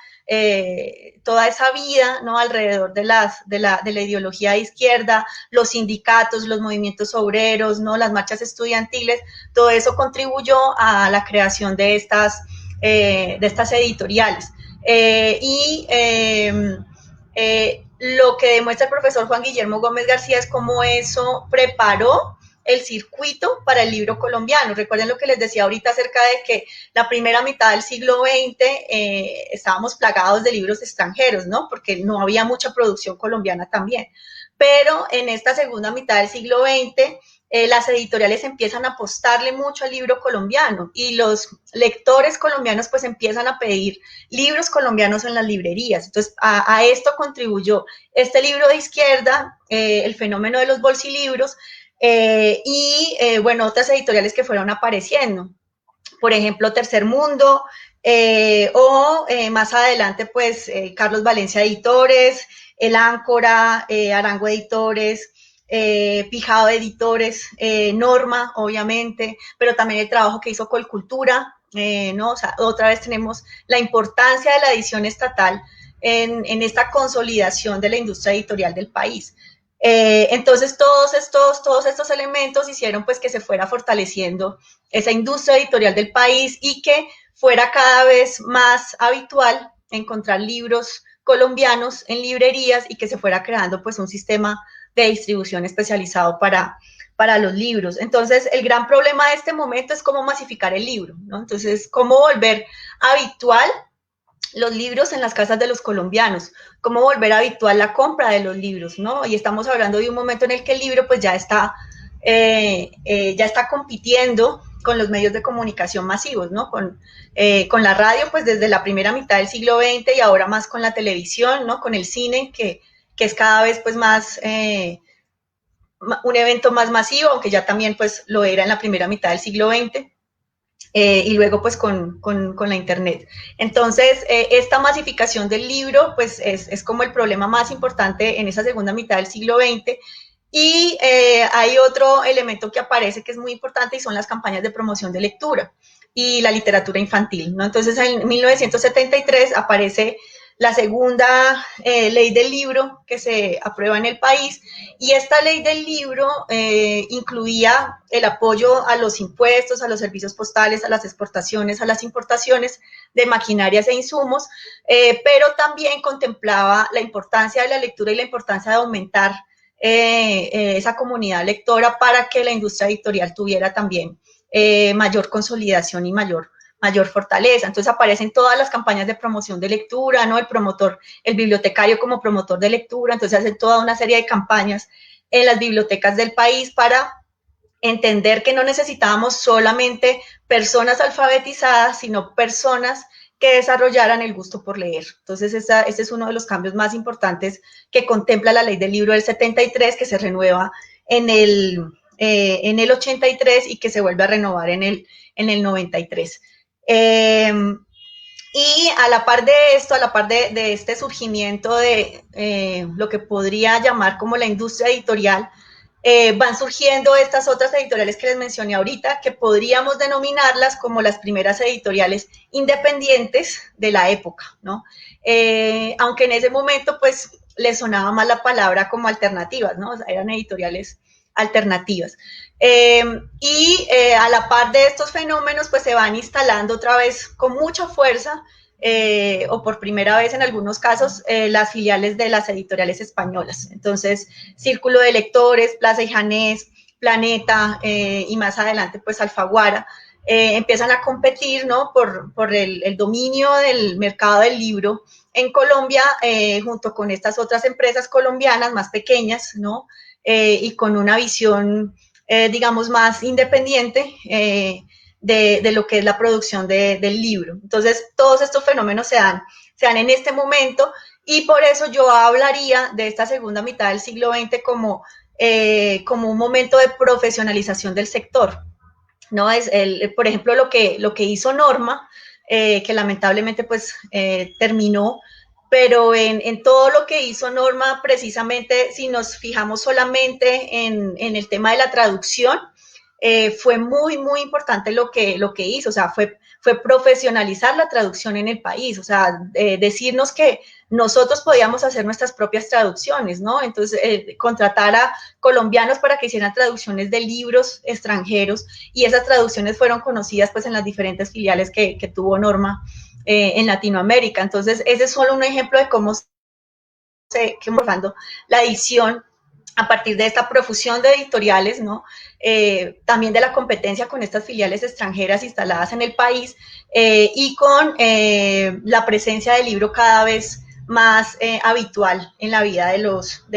vida, ¿no? Alrededor de la ideología de izquierda, los sindicatos, los movimientos obreros, ¿no? Las marchas estudiantiles, todo eso contribuyó a la creación de estas editoriales. Lo que demuestra el profesor Juan Guillermo Gómez García es cómo eso preparó el circuito para el libro colombiano. Recuerden lo que les decía ahorita acerca de que la primera mitad del siglo XX estábamos plagados de libros extranjeros, ¿no? Porque no había mucha producción colombiana también. Pero en esta segunda mitad del siglo XX, las editoriales empiezan a apostarle mucho al libro colombiano y los lectores colombianos pues empiezan a pedir libros colombianos en las librerías. Entonces, a esto contribuyó este libro de izquierda, el fenómeno de los bolsilibros, bueno, otras editoriales que fueron apareciendo. Por ejemplo, Tercer Mundo, más adelante, pues, Carlos Valencia Editores, El Áncora, Arango Editores, Pijado Editores, Norma, obviamente, pero también el trabajo que hizo Colcultura, ¿no? O sea, otra vez tenemos la importancia de la edición estatal en esta consolidación de la industria editorial del país. Entonces, todos estos elementos hicieron pues que se fuera fortaleciendo esa industria editorial del país y que fuera cada vez más habitual encontrar libros colombianos en librerías y que se fuera creando pues un sistema de distribución especializado para los libros. Entonces, el gran problema de este momento es cómo masificar el libro, ¿no? Entonces, cómo volver habitual los libros en las casas de los colombianos, cómo volver habitual la compra de los libros, ¿no? Y estamos hablando de un momento en el que el libro pues ya está compitiendo con los medios de comunicación masivos, ¿no? Con la radio, pues desde la primera mitad del siglo XX y ahora más con la televisión, ¿no? Con el cine, que es cada vez pues más un evento más masivo, aunque ya también pues lo era en la primera mitad del siglo XX. Y luego pues con la internet. Entonces, esta masificación del libro pues es como el problema más importante en esa segunda mitad del siglo XX. Y hay otro elemento que aparece que es muy importante y son las campañas de promoción de lectura y la literatura infantil, ¿no? Entonces, en 1973 aparece la segunda ley del libro que se aprueba en el país, y esta ley del libro incluía el apoyo a los impuestos, a los servicios postales, a las exportaciones, a las importaciones de maquinarias e insumos, pero también contemplaba la importancia de la lectura y la importancia de aumentar esa comunidad lectora para que la industria editorial tuviera también mayor consolidación y mayor fortaleza. Entonces aparecen todas las campañas de promoción de lectura, ¿no? El bibliotecario como promotor de lectura, entonces hacen toda una serie de campañas en las bibliotecas del país para entender que no necesitábamos solamente personas alfabetizadas, sino personas que desarrollaran el gusto por leer. Entonces, ese es uno de los cambios más importantes que contempla la ley del libro del 73, que se renueva en el 83 y que se vuelve a renovar en el 93. Y a la par de esto, a la par de este surgimiento de lo que podría llamar como la industria editorial, van surgiendo estas otras editoriales que les mencioné ahorita, que podríamos denominarlas como las primeras editoriales independientes de la época, ¿no? Aunque en ese momento, pues, les sonaba más la palabra como alternativas, ¿no? O sea, eran editoriales alternativas. A la par de estos fenómenos, pues se van instalando otra vez con mucha fuerza, o por primera vez en algunos casos, las filiales de las editoriales españolas. Entonces, Círculo de Lectores, Plaza y Janés, Planeta, y más adelante, pues Alfaguara, empiezan a competir, ¿no? por el dominio del mercado del libro en Colombia, junto con estas otras empresas colombianas más pequeñas, ¿no? Y con una visión, digamos, más independiente, de lo que es la producción del libro. Entonces, todos estos fenómenos se dan en este momento, y por eso yo hablaría de esta segunda mitad del siglo XX como un momento de profesionalización del sector, ¿no? Es por ejemplo, lo que hizo Norma, que lamentablemente pues terminó, pero en todo lo que hizo Norma, precisamente, si nos fijamos solamente en el tema de la traducción, fue muy, muy importante lo que hizo, o sea, fue profesionalizar la traducción en el país, o sea, decirnos que nosotros podíamos hacer nuestras propias traducciones, ¿no? Entonces, contratar a colombianos para que hicieran traducciones de libros extranjeros, y esas traducciones fueron conocidas pues en las diferentes filiales que tuvo Norma en Latinoamérica. Entonces, ese es solo un ejemplo de cómo se mejorando la edición a partir de esta profusión de editoriales, ¿no? También de la competencia con estas filiales extranjeras instaladas en el país, y con la presencia del libro cada vez más habitual en la vida de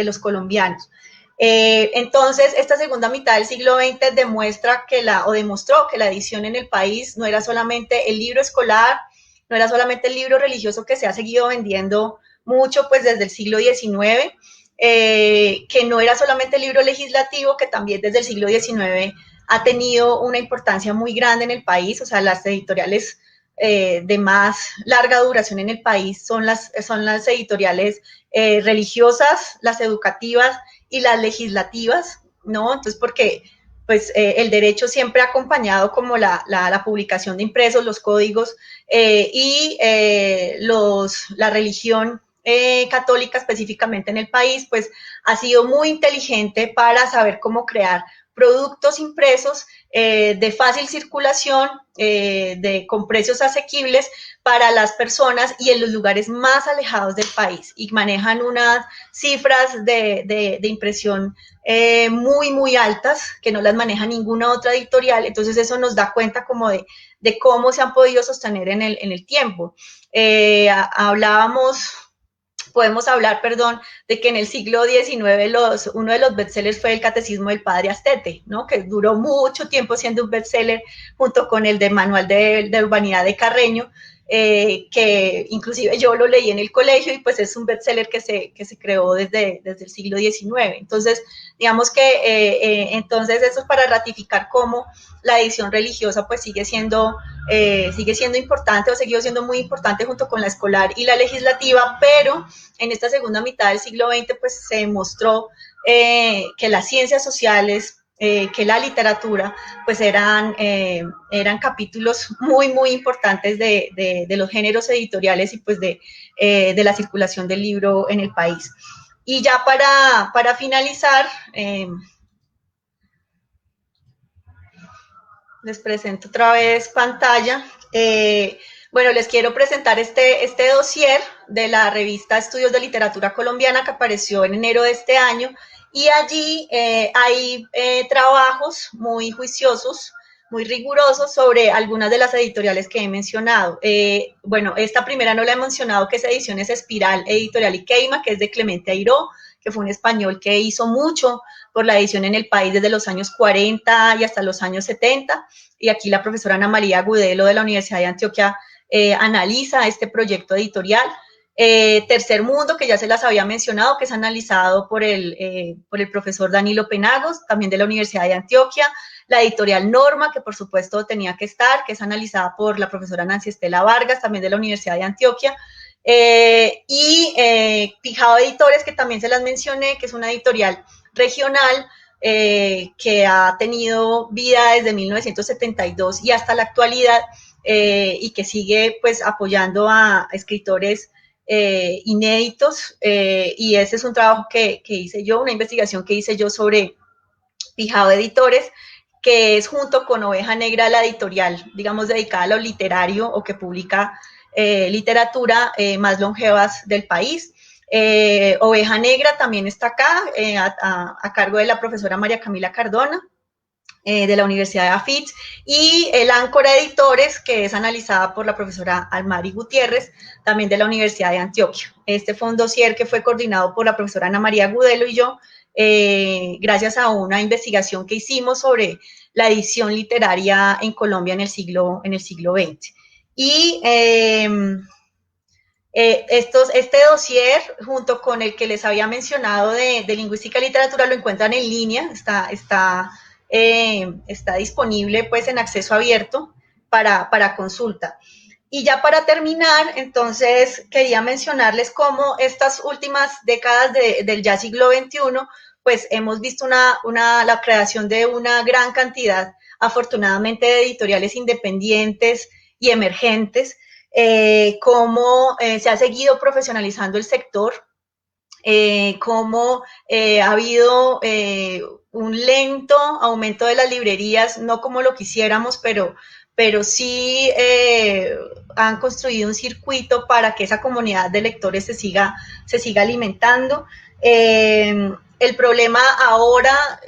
los colombianos. Entonces, esta segunda mitad del siglo XX demostró que la edición en el país no era solamente el libro escolar, no era solamente el libro religioso que se ha seguido vendiendo mucho pues desde el siglo XIX, que no era solamente el libro legislativo, que también desde el siglo XIX ha tenido una importancia muy grande en el país. O sea, las editoriales de más larga duración en el país son las editoriales religiosas, las educativas y las legislativas, ¿no? Entonces, porque pues el derecho siempre ha acompañado como la publicación de impresos, los códigos, y la religión católica específicamente en el país, pues ha sido muy inteligente para saber cómo crear productos impresos de fácil circulación, con precios asequibles para las personas y en los lugares más alejados del país, y manejan unas cifras de impresión muy, muy altas, que no las maneja ninguna otra editorial. Entonces eso nos da cuenta como de cómo se han podido sostener en el tiempo. Podemos hablar, de que en el siglo XIX uno de los bestsellers fue El Catecismo del Padre Astete, ¿no? Que duró mucho tiempo siendo un bestseller, junto con el de Manual de Urbanidad de Carreño, que inclusive yo lo leí en el colegio, y pues es un bestseller que se creó desde el siglo XIX. Entonces, digamos que entonces eso es para ratificar cómo la edición religiosa pues sigue siendo importante, o siguió siendo muy importante junto con la escolar y la legislativa, pero en esta segunda mitad del siglo XX pues se demostró que las ciencias sociales, que la literatura pues eran capítulos muy, muy importantes de los géneros editoriales y pues de la circulación del libro en el país. Y ya para finalizar, les presento otra vez pantalla. Bueno, les quiero presentar este dossier de la revista Estudios de Literatura Colombiana, que apareció en enero de este año, y allí hay trabajos muy juiciosos, muy rigurosos sobre algunas de las editoriales que he mencionado. Bueno, esta primera no la he mencionado, que es Ediciones Espiral, Editorial Iqueima, que es de Clemente Airó, que fue un español que hizo mucho por la edición en el país desde los años 40 y hasta los años 70, y aquí la profesora Ana María Agudelo de la Universidad de Antioquia analiza este proyecto editorial. Tercer Mundo, que ya se las había mencionado, que es analizado por el profesor Danilo Penagos, también de la Universidad de Antioquia. La editorial Norma, que por supuesto tenía que estar, que es analizada por la profesora Nancy Estela Vargas, también de la Universidad de Antioquia. Pijao Editores, que también se las mencioné, que es una editorial regional que ha tenido vida desde 1972 y hasta la actualidad, y que sigue pues apoyando a escritores inéditos, y ese es un trabajo que hice yo, una investigación que hice yo sobre Pijao Editores, que es junto con Oveja Negra la editorial, digamos, dedicada a lo literario o que publica literatura más longevas del país. Oveja Negra también está acá, a cargo de la profesora María Camila Cardona, de la Universidad de Afitz, y el Áncora Editores, que es analizada por la profesora Almari Gutiérrez, también de la Universidad de Antioquia. Este fue un dossier que fue coordinado por la profesora Ana María Gudelo y yo, gracias a una investigación que hicimos sobre la edición literaria en Colombia en el siglo XX. Y este dossier, junto con el que les había mencionado de lingüística y literatura, lo encuentran en línea, está disponible pues en acceso abierto para consulta. Y ya para terminar, entonces quería mencionarles cómo estas últimas décadas del ya siglo XXI, pues hemos visto la creación de una gran cantidad, afortunadamente, de editoriales independientes y emergentes, cómo se ha seguido profesionalizando el sector, cómo ha habido un lento aumento de las librerías, no como lo quisiéramos, pero sí han construido un circuito para que esa comunidad de lectores se siga alimentando. El problema ahora,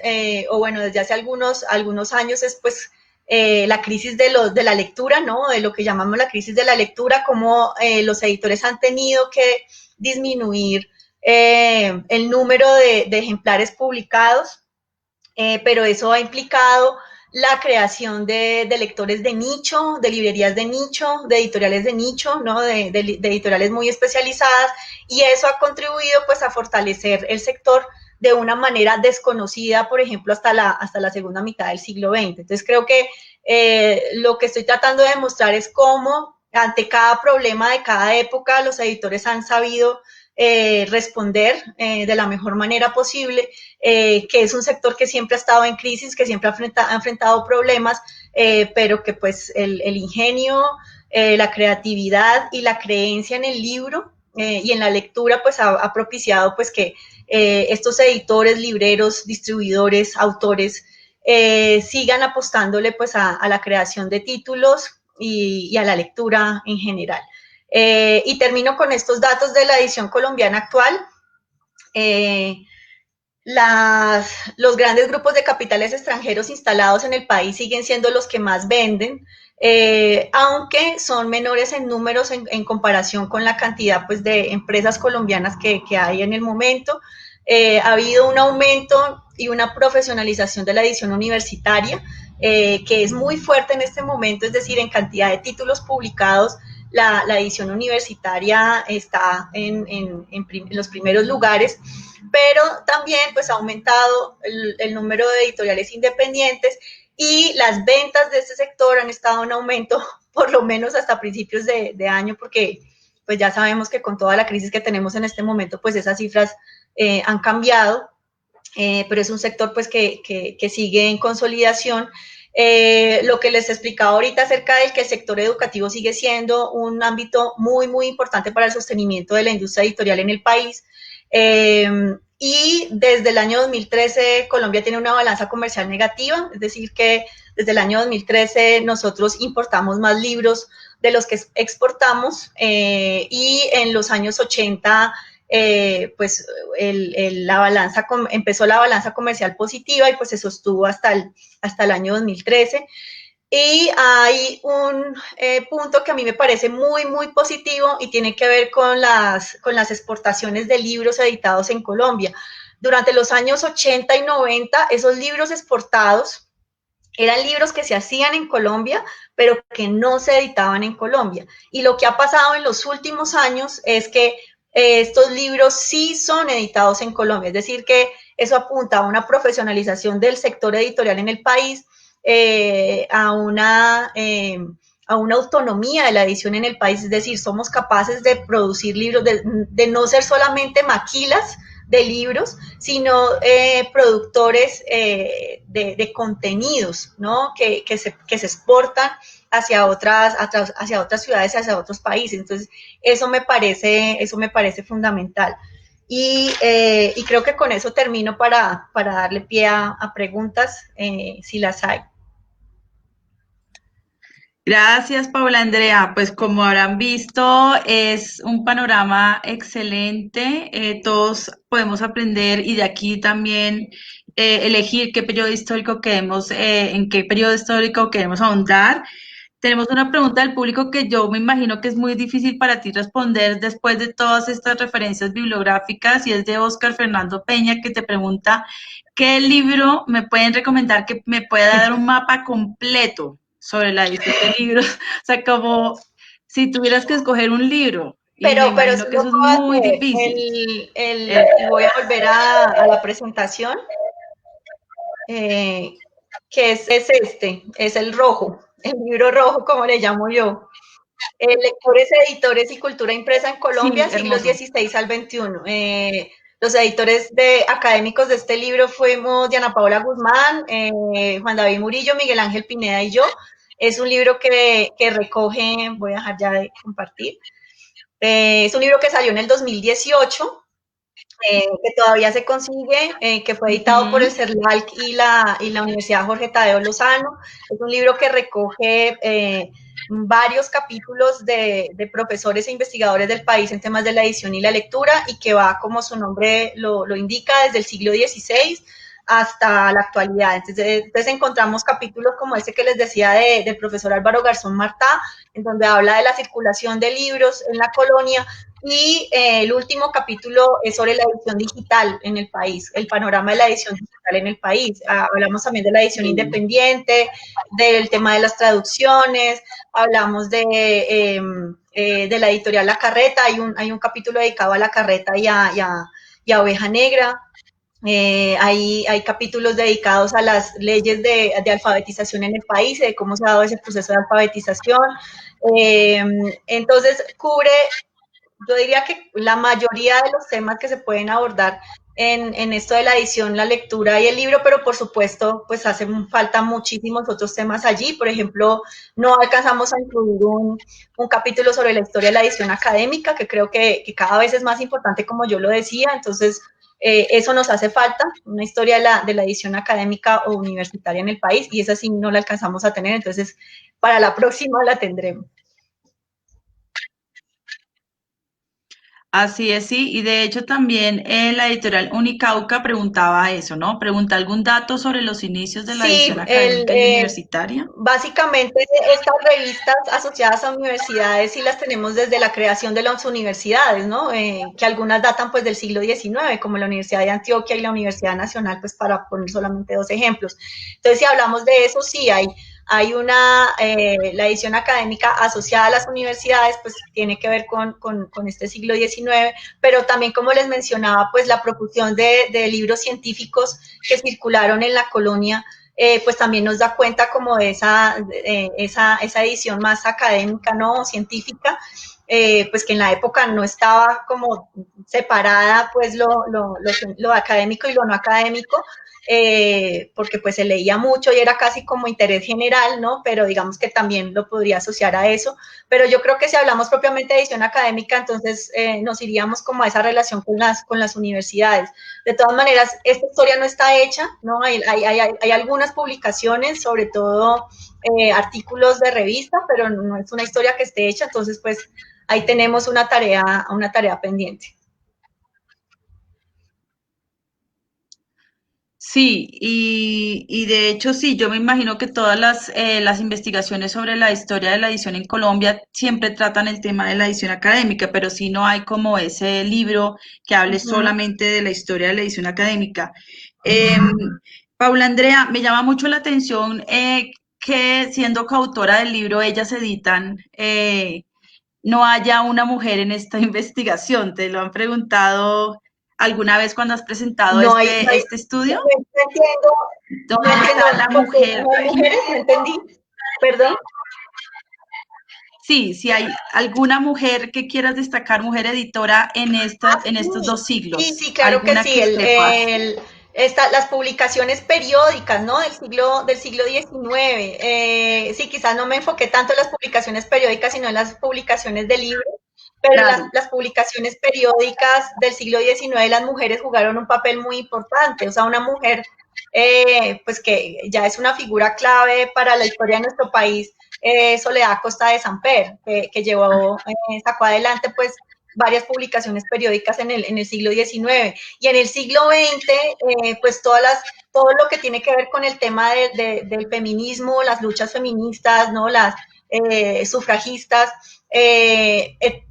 o bueno, desde hace algunos años, es pues la crisis de la lectura, ¿no? De lo que llamamos la crisis de la lectura, cómo los editores han tenido que disminuir el número de ejemplares publicados, pero eso ha implicado la creación de lectores de nicho, de librerías de nicho, de editoriales de nicho, ¿no? de editoriales muy especializadas, y eso ha contribuido pues a fortalecer el sector de una manera desconocida, por ejemplo, hasta la segunda mitad del siglo XX. Entonces creo que lo que estoy tratando de demostrar es cómo ante cada problema de cada época los editores han sabido responder de la mejor manera posible, que es un sector que siempre ha estado en crisis, que siempre ha enfrentado problemas, pero que pues el ingenio, la creatividad y la creencia en el libro y en la lectura pues ha propiciado pues que estos editores, libreros, distribuidores, autores sigan apostándole pues a la creación de títulos y a la lectura en general. Y termino con estos datos de la edición colombiana actual. Los grandes grupos de capitales extranjeros instalados en el país siguen siendo los que más venden, aunque son menores en números en comparación con la cantidad pues, de empresas colombianas que hay en el momento. Ha habido un aumento y una profesionalización de la edición universitaria, que es muy fuerte en este momento, es decir, en cantidad de títulos publicados, la edición universitaria está en los primeros lugares, pero también pues ha aumentado el número de editoriales independientes y las ventas de este sector han estado en aumento por lo menos hasta principios de año, porque pues ya sabemos que con toda la crisis que tenemos en este momento, pues esas cifras han cambiado, pero es un sector pues que sigue en consolidación. Lo que les explicaba ahorita acerca de que el sector educativo sigue siendo un ámbito muy, muy importante para el sostenimiento de la industria editorial en el país. Y desde el año 2013 Colombia tiene una balanza comercial negativa, es decir que desde el año 2013 nosotros importamos más libros de los que exportamos, y en los años 80 pues empezó la balanza comercial positiva y pues se sostuvo hasta el año 2013. Y hay un punto que a mí me parece muy, muy positivo y tiene que ver con las exportaciones de libros editados en Colombia. Durante los años 80 y 90, esos libros exportados eran libros que se hacían en Colombia, pero que no se editaban en Colombia. Y lo que ha pasado en los últimos años es que estos libros sí son editados en Colombia, es decir, que eso apunta a una profesionalización del sector editorial en el país, a una autonomía de la edición en el país, es decir, somos capaces de producir libros, de no ser solamente maquilas de libros, sino productores de contenidos, ¿no? que se exportan hacia otras ciudades, hacia otros países. Entonces, eso me parece fundamental. Y creo que con eso termino para darle pie a preguntas, si las hay. Gracias, Paula Andrea. Pues como habrán visto, es un panorama excelente. Todos podemos aprender y de aquí también elegir qué periodo histórico queremos, en qué periodo histórico queremos ahondar. Tenemos una pregunta del público que yo me imagino que es muy difícil para ti responder después de todas estas referencias bibliográficas y es de Óscar Fernando Peña que te pregunta, ¿qué libro me pueden recomendar que me pueda dar un mapa completo sobre la edición de libros? O sea, como si tuvieras que escoger un libro y me Pero imagino sí que lo eso es puedo muy hacer. difícil. Y voy a volver a la presentación, eh, que es este, es el rojo, el libro rojo, como le llamo yo. Lectores, editores y cultura impresa en Colombia, Sí, siglos hermoso. XVI al XXI. Los editores académicos de este libro fuimos Diana Paola Guzmán, Juan David Murillo, Miguel Ángel Pineda y yo. Es un libro que recoge, voy a dejar ya de compartir, es un libro que salió en el 2018, que todavía se consigue, que fue editado por el Ujú. CERLALC y la Universidad Jorge Tadeo Lozano. Es un libro que recoge varios capítulos de profesores e investigadores del país en temas de la edición y la lectura y que va, como su nombre lo indica, desde el siglo XVI hasta la actualidad. Entonces encontramos capítulos como este que les decía del profesor Álvaro Garzón Martá, en donde habla de la circulación de libros en la colonia, y el último capítulo es sobre la edición digital en el país, el panorama de la edición digital en el país. Hablamos también de la edición independiente, del tema de las traducciones, hablamos de la editorial La Carreta, hay un capítulo dedicado a La Carreta y a Oveja Negra. Hay capítulos dedicados a las leyes de alfabetización en el país, de cómo se ha dado ese proceso de alfabetización. Entonces, cubre, yo diría que la mayoría de los temas que se pueden abordar en esto de la edición, la lectura y el libro, pero por supuesto, pues hacen falta muchísimos otros temas allí. Por ejemplo, no alcanzamos a incluir un capítulo sobre la historia de la edición académica, que creo que cada vez es más importante, como yo lo decía. Entonces, eso nos hace falta, una historia de la edición académica o universitaria en el país, y esa sí no la alcanzamos a tener. Entonces, para la próxima la tendremos. Así es, sí, y de hecho también la editorial Unicauca preguntaba eso, ¿no? Pregunta algún dato sobre los inicios de la edición Sí, académica y universitaria. básicamente estas revistas asociadas a universidades sí las tenemos desde la creación de las universidades, ¿no? Que algunas datan pues del siglo XIX, como la Universidad de Antioquia y la Universidad Nacional, pues para poner solamente dos ejemplos. Entonces, si hablamos de eso, sí hay la edición académica asociada a las universidades, pues tiene que ver con este siglo XIX, pero también, como les mencionaba, pues la profusión de libros científicos que circularon en la colonia, pues también nos da cuenta como de esa edición más académica, ¿no? Científica, pues que en la época no estaba como separada pues lo académico y lo no académico, porque pues se leía mucho y era casi como interés general, ¿no? Pero digamos que también lo podría asociar a eso. Pero yo creo que si hablamos propiamente de edición académica, entonces nos iríamos como a esa relación con las universidades. De todas maneras, esta historia no está hecha, ¿no? Hay algunas publicaciones, sobre todo artículos de revista, pero no es una historia que esté hecha, entonces pues ahí tenemos una tarea pendiente. Sí, y de hecho sí, yo me imagino que todas las investigaciones sobre la historia de la edición en Colombia siempre tratan el tema de la edición académica, pero sí no hay como ese libro que hable Uh -huh. solamente de la historia de la edición académica. Eh, Paula Andrea, me llama mucho la atención que siendo coautora del libro Ellas Editan, no haya una mujer en esta investigación. ¿Te lo han preguntado alguna vez cuando has presentado No hay, no, este estudio? entiendo, no ¿Dónde entiendo, está la porque mujer? no hay mujeres, no entendí, perdón. Sí, si hay alguna mujer que quieras destacar, mujer editora en estos dos siglos, Sí, claro que alguna sí. que sepas. Las publicaciones periódicas, ¿no? Del siglo XIX. Sí, quizás no me enfoqué tanto en las publicaciones periódicas, sino en las publicaciones de libros. pero Claro. las publicaciones periódicas del siglo XIX las mujeres jugaron un papel muy importante, o sea, una mujer pues que ya es una figura clave para la historia de nuestro país, Soledad Costa de Samper, que llevó, sacó adelante pues varias publicaciones periódicas en el siglo XIX. Y en el siglo XX, pues todo lo que tiene que ver con el tema del feminismo, las luchas feministas, ¿no? Las sufragistas,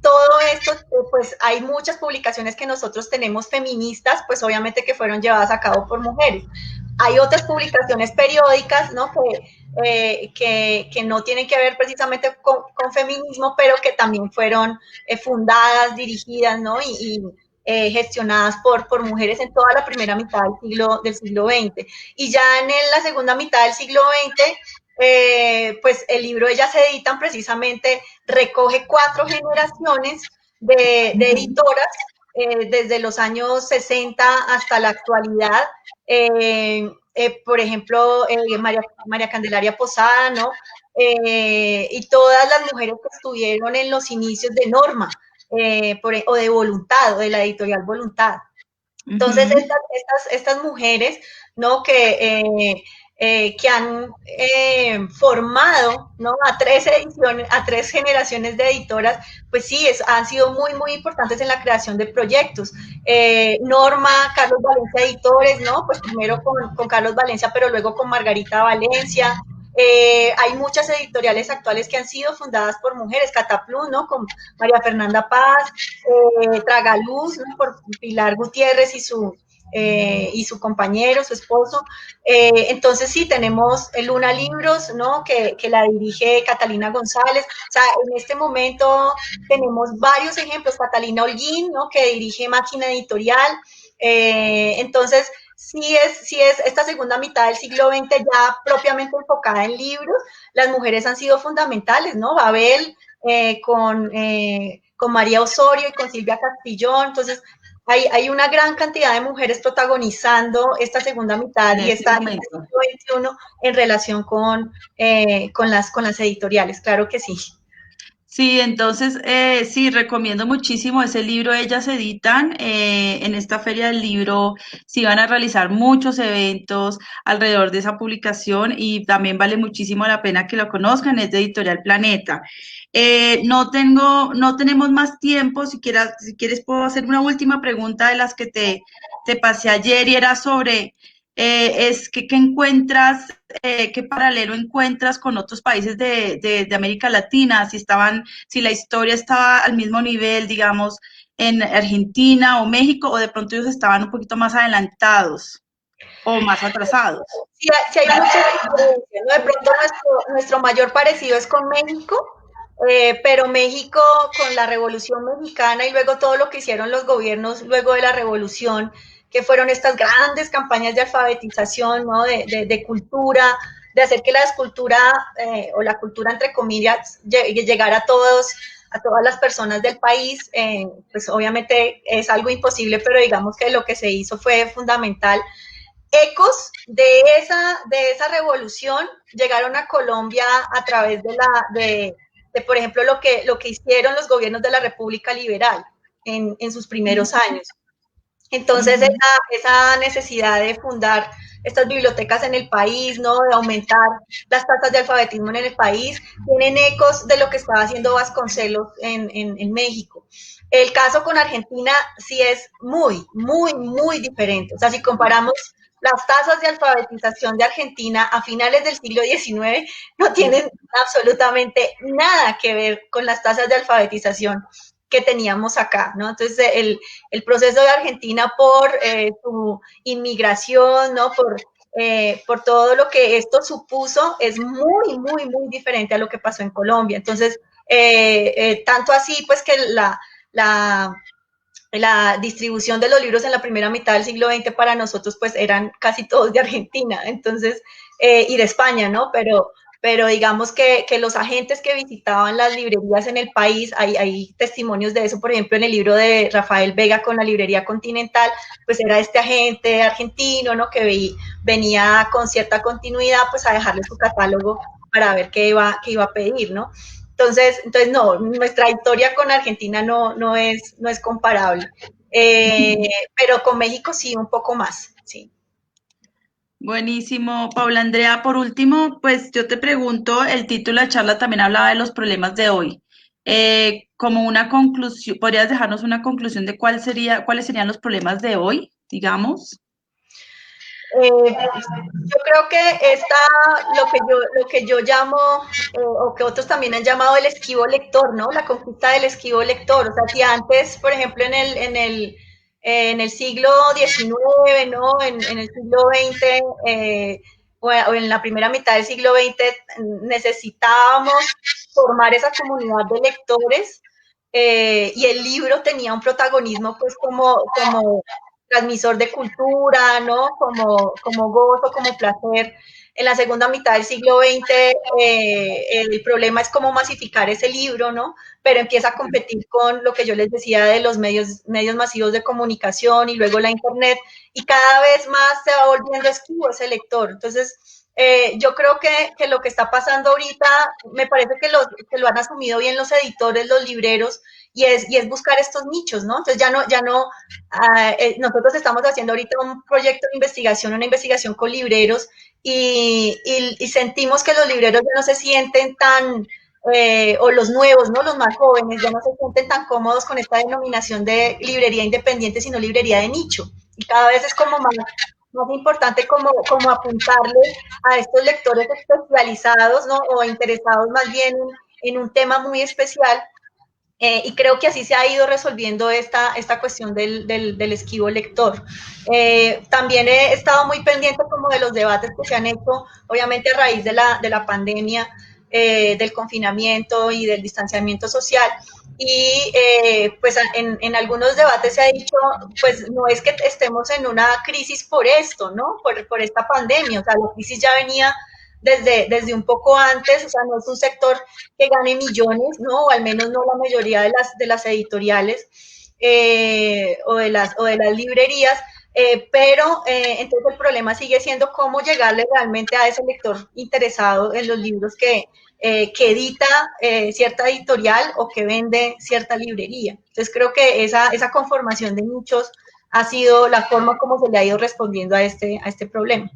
todo esto, pues hay muchas publicaciones que nosotros tenemos feministas, pues obviamente que fueron llevadas a cabo por mujeres. Hay otras publicaciones periódicas, ¿no? Que no tienen que ver precisamente con feminismo, pero que también fueron fundadas, dirigidas, ¿no? Y gestionadas por mujeres en toda la primera mitad del siglo XX. Y ya en la segunda mitad del siglo XX, pues el libro Ellas se editan precisamente, recoge 4 generaciones de editoras desde los años 60 hasta la actualidad. Por ejemplo, María Candelaria Posada, ¿no? Y todas las mujeres que estuvieron en los inicios de Norma, o de Voluntad, o de la editorial Voluntad. Entonces, estas mujeres, ¿no? Que han formado, ¿no? A 3 ediciones, a 3 generaciones de editoras, pues sí, han sido muy, muy importantes en la creación de proyectos. Norma, Carlos Valencia Editores, ¿no? Pues primero con Carlos Valencia, pero luego con Margarita Valencia. Hay muchas editoriales actuales que han sido fundadas por mujeres, Cataplum, ¿no? Con María Fernanda Paz, Tragaluz, ¿no? Por Pilar Gutiérrez y su compañero, su esposo. Entonces sí, tenemos Luna Libros, ¿no? Que la dirige Catalina González. O sea, en este momento tenemos varios ejemplos. Catalina Holguín, ¿no? Que dirige Máquina Editorial. Entonces, sí es esta segunda mitad del siglo XX ya propiamente enfocada en libros. Las mujeres han sido fundamentales, ¿no? Babel, con María Osorio y con Silvia Castillón. Entonces, hay una gran cantidad de mujeres protagonizando esta segunda mitad y este esta momento. siglo XXI en relación con las editoriales, claro que sí. Sí, entonces sí, recomiendo muchísimo ese libro. Ellas editan en esta feria del libro, sí van a realizar muchos eventos alrededor de esa publicación y también vale muchísimo la pena que lo conozcan. Es de Editorial Planeta. No tenemos más tiempo. Si quieres puedo hacer una última pregunta de las que te pasé ayer y era sobre ¿qué encuentras, qué paralelo encuentras con otros países de América Latina? Si la historia estaba al mismo nivel, digamos, en Argentina o México, o de pronto ellos estaban un poquito más adelantados o más atrasados. Sí hay muchas diferencias, ¿no? De pronto nuestro mayor parecido es con México, pero México con la Revolución Mexicana y luego todo lo que hicieron los gobiernos luego de la Revolución, que fueron estas grandes campañas de alfabetización, ¿no? De cultura, de hacer que la escultura o la cultura entre comillas llegara a todas las personas del país, pues obviamente es algo imposible, pero digamos que lo que se hizo fue fundamental. Ecos de esa revolución llegaron a Colombia a través de por ejemplo, lo que hicieron los gobiernos de la República Liberal en sus primeros años. Entonces, esa necesidad de fundar estas bibliotecas en el país, ¿no? De aumentar las tasas de alfabetismo en el país, tienen ecos de lo que estaba haciendo Vasconcelos en México. El caso con Argentina sí es muy, muy, muy diferente. O sea, si comparamos las tasas de alfabetización de Argentina a finales del siglo XIX, no tienen absolutamente nada que ver con las tasas de alfabetización que teníamos acá, ¿no? Entonces, el proceso de Argentina por su inmigración, ¿no? Por todo lo que esto supuso, es muy, muy, muy diferente a lo que pasó en Colombia. Entonces, tanto así, pues que la distribución de los libros en la primera mitad del siglo XX para nosotros, pues eran casi todos de Argentina, entonces, y de España, ¿no? Pero digamos que los agentes que visitaban las librerías en el país, hay testimonios de eso, por ejemplo, en el libro de Rafael Vega con la librería Continental, pues era este agente argentino, ¿no? Que venía con cierta continuidad, pues a dejarle su catálogo para ver qué iba a pedir, ¿no? Entonces no, nuestra historia con Argentina no es comparable. Pero con México sí, un poco más, sí. Buenísimo, Paula Andrea. Por último, pues yo te pregunto, el título de la charla también hablaba de los problemas de hoy. Como una conclusión, ¿podrías dejarnos una conclusión de cuáles serían los problemas de hoy, digamos? Yo creo que está lo que yo llamo, o que otros también han llamado el esquivo lector, ¿no? La conquista del esquivo lector. O sea, si antes, por ejemplo, en el siglo XIX, ¿no? En el siglo XX, o en la primera mitad del siglo XX, necesitábamos formar esa comunidad de lectores, y el libro tenía un protagonismo, pues, como transmisor de cultura, ¿no? Como gozo, como placer. En la segunda mitad del siglo XX, el problema es cómo masificar ese libro, ¿no? Pero empieza a competir con lo que yo les decía de los medios masivos de comunicación y luego la Internet, y cada vez más se va volviendo esquivo ese lector. Entonces, yo creo que lo que está pasando ahorita, me parece que lo han asumido bien los editores, los libreros, y es buscar estos nichos, ¿no? Entonces ya no nosotros estamos haciendo ahorita un proyecto de investigación, una investigación con libreros, y sentimos que los libreros ya no se sienten tan, o los nuevos, ¿no? Los más jóvenes, ya no se sienten tan cómodos con esta denominación de librería independiente, sino librería de nicho. Y cada vez es como más importante como apuntarle a estos lectores especializados, ¿no? O interesados más bien en un tema muy especial, y creo que así se ha ido resolviendo esta cuestión del esquivo lector. También he estado muy pendiente como de los debates que se han hecho, obviamente a raíz de la pandemia, del confinamiento y del distanciamiento social. Y pues en algunos debates se ha dicho, pues no es que estemos en una crisis por esto, ¿no? Por esta pandemia, o sea, la crisis ya venía desde un poco antes, o sea, no es un sector que gane millones, ¿no? O al menos no la mayoría de las editoriales, o de las librerías, pero entonces el problema sigue siendo cómo llegarle realmente a ese lector interesado en los libros que edita cierta editorial o que vende cierta librería. Entonces creo que esa conformación de nichos ha sido la forma como se le ha ido respondiendo a este problema.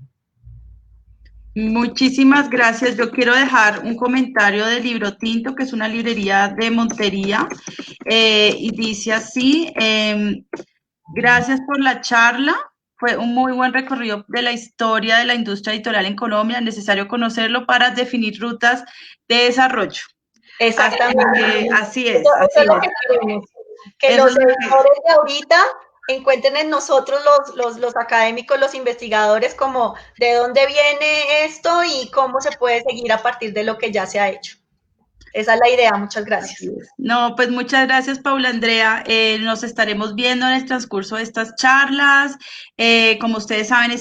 Muchísimas gracias. Yo quiero dejar un comentario de Libro Tinto, que es una librería de Montería, y dice así, gracias por la charla. Fue un muy buen recorrido de la historia de la industria editorial en Colombia. Es necesario conocerlo para definir rutas de desarrollo. Exactamente. Así es, Eso así es lo es. que queremos, que Eso es los lo que... editores de ahorita encuentren en nosotros los académicos, los investigadores, como de dónde viene esto y cómo se puede seguir a partir de lo que ya se ha hecho. Esa es la idea. Muchas gracias. No, pues muchas gracias, Paula Andrea. Nos estaremos viendo en el transcurso de estas charlas. Como ustedes saben,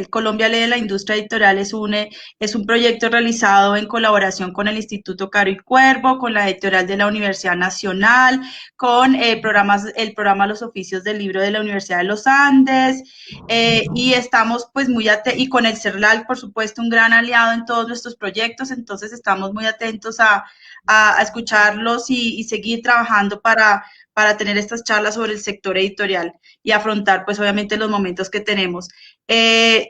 Colombia Lee de la Industria Editorial es un proyecto realizado en colaboración con el Instituto Caro y Cuervo, con la editorial de la Universidad Nacional, con el programa Los Oficios del Libro de la Universidad de los Andes, y estamos pues y con el CERLAL, por supuesto, un gran aliado en todos nuestros proyectos, entonces estamos muy atentos a escucharlos y seguir trabajando para tener estas charlas sobre el sector editorial y afrontar, pues, obviamente los momentos que tenemos.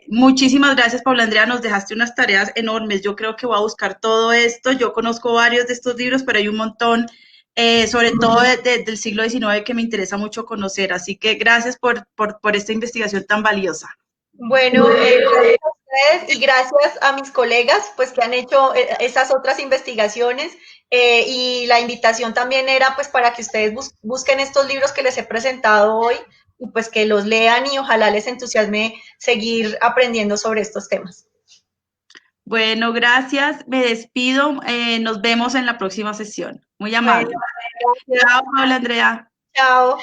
Muchísimas gracias, Paula Andrea, nos dejaste unas tareas enormes. Yo creo que voy a buscar todo esto. Yo conozco varios de estos libros, pero hay un montón, sobre todo del siglo XIX, que me interesa mucho conocer. Así que gracias por esta investigación tan valiosa. Bueno, gracias a ustedes y gracias a mis colegas, pues que han hecho esas otras investigaciones, y la invitación también era pues para que ustedes busquen estos libros que les he presentado hoy y pues que los lean y ojalá les entusiasme seguir aprendiendo sobre estos temas. Bueno, gracias, me despido, nos vemos en la próxima sesión. Muy Bueno, amable. gracias. Chao, Paula Andrea. Chao.